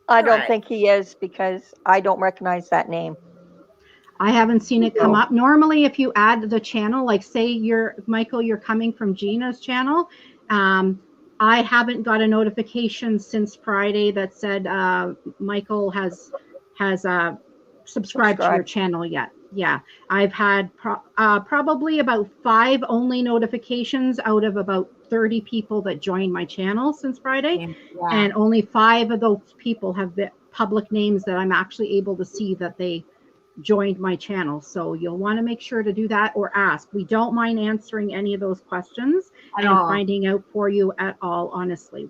S2: I don't think he is, because I don't recognize that name.
S3: I haven't seen it come up. Normally, if you add the channel, like say Michael, you're coming from Gina's channel, I haven't got a notification since Friday that said Michael has subscribed to your channel yet. Yeah, I've had probably about 5 only notifications out of about 30 people that joined my channel since Friday. And only 5 of those people have been public names that I'm actually able to see that they joined my channel. So you'll want to make sure to do that, or ask. We don't mind answering any of those questions and finding out for you at all. Honestly,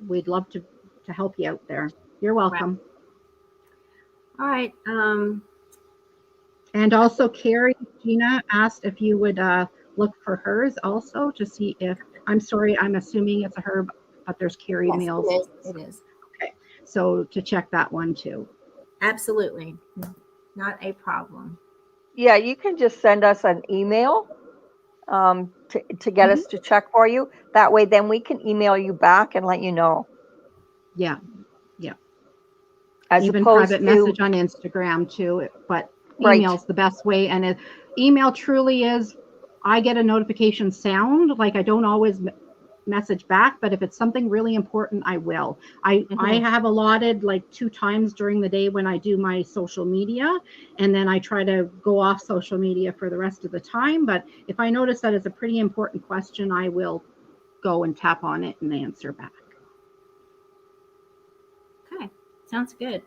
S3: we'd love to help you out there. You're welcome.
S1: All right.
S3: And also Gina asked if you would look for hers also to see if, I'm sorry, I'm assuming it's a her, but there's Carrie Mills.
S1: It is.
S3: Okay, so to check that one too.
S1: Absolutely. Not a problem.
S2: Yeah, you can just send us an email to get us to check for you. That way, then we can email you back and let you know.
S3: Yeah.
S2: As
S3: Even
S2: opposed
S3: private
S2: to
S3: message on Instagram too, but
S2: Right.
S3: email's the best way. And email truly is, I get a notification sound, like I don't always message back, but if it's something really important, I will. I have allotted like 2 times during the day when I do my social media, and then I try to go off social media for the rest of the time. But if I notice that it's a pretty important question, I will go and tap on it and answer back.
S1: Okay, sounds good.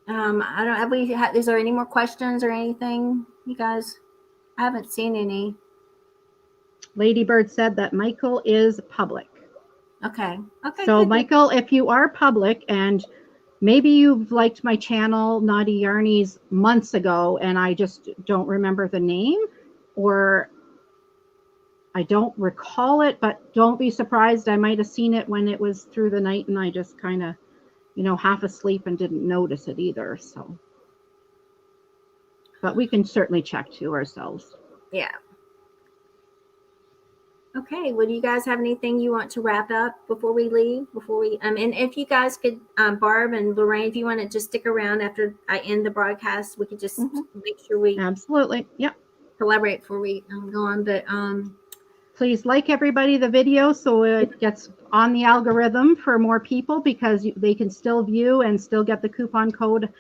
S1: I don't have is there any more questions or anything, you guys? I haven't seen any.
S3: Ladybird said that Michael is public.
S1: Okay.
S3: So
S1: good.
S3: Michael, if you are public and maybe you've liked my channel, Knotty Yarnies, months ago, and I just don't remember the name, or I don't recall it, but don't be surprised. I might have seen it when it was through the night and I just kind of, half asleep and didn't notice it either. So, but we can certainly check to ourselves.
S1: Yeah. Okay. Well, do you guys have anything you want to wrap up before we leave? And if you guys could, Barb and Lorraine, if you want to just stick around after I end the broadcast, we could just make sure we
S3: absolutely, yep,
S1: collaborate before we go on. But
S3: please like everybody the video so it gets on the algorithm for more people, because they can still view and still get the coupon code,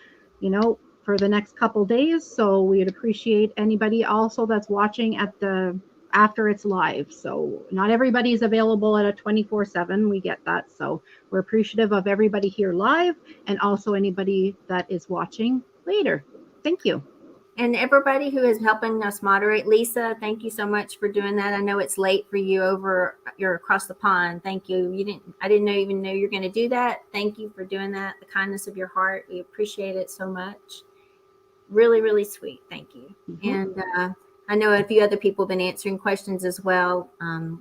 S3: for the next couple days. So we'd appreciate anybody also that's watching after it's live. So not everybody's available at a 24/7. We get that. So we're appreciative of everybody here live and also anybody that is watching later. Thank you.
S1: And everybody who is helping us moderate. Lisa, thank you so much for doing that. I know it's late for you you're across the pond. Thank you. I didn't even know you're going to do that. Thank you for doing that. The kindness of your heart. We appreciate it so much. Really, really sweet. Thank you. And I know a few other people have been answering questions as well.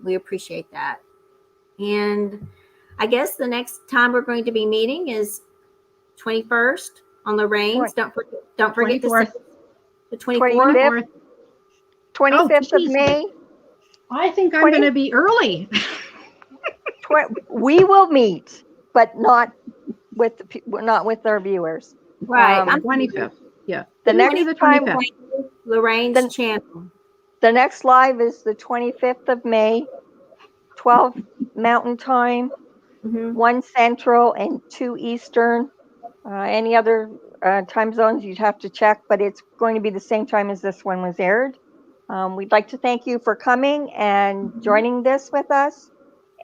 S1: We appreciate that. And I guess the next time we're going to be meeting is 21st on Lorraine's. Don't forget to say the 24th.
S2: 25th of May.
S3: I think I'm going to be early.
S2: We will meet, but not with our viewers.
S1: Right.
S3: I'm 25th. Yeah.
S2: The next time,
S1: Lorraine's channel.
S2: The next live is the 25th of May, 12 Mountain Time, 1 Central, and 2 Eastern. Any other time zones you'd have to check, but it's going to be the same time as this one was aired. We'd like to thank you for coming and joining this with us.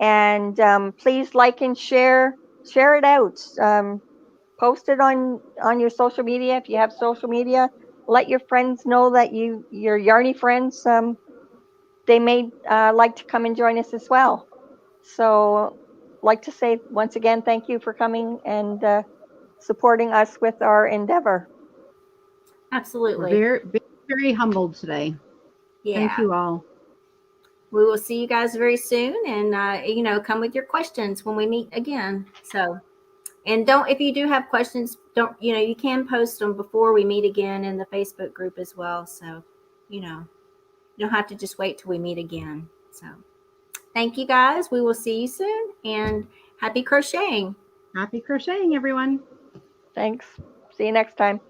S2: And please like and share it out. Post it on your social media. If you have social media, let your friends know that your Yarny friends, they may like to come and join us as well. So like to say once again, thank you for coming and supporting us with our endeavor.
S1: Absolutely.
S3: We're very, very humbled today. Yeah. Thank you all.
S1: We will see you guys very soon, and come with your questions when we meet again. So, and if you do have questions, you can post them before we meet again in the Facebook group as well. So, you don't have to just wait till we meet again. So, thank you guys. We will see you soon, and happy crocheting.
S3: Happy crocheting, everyone.
S2: Thanks. See you next time.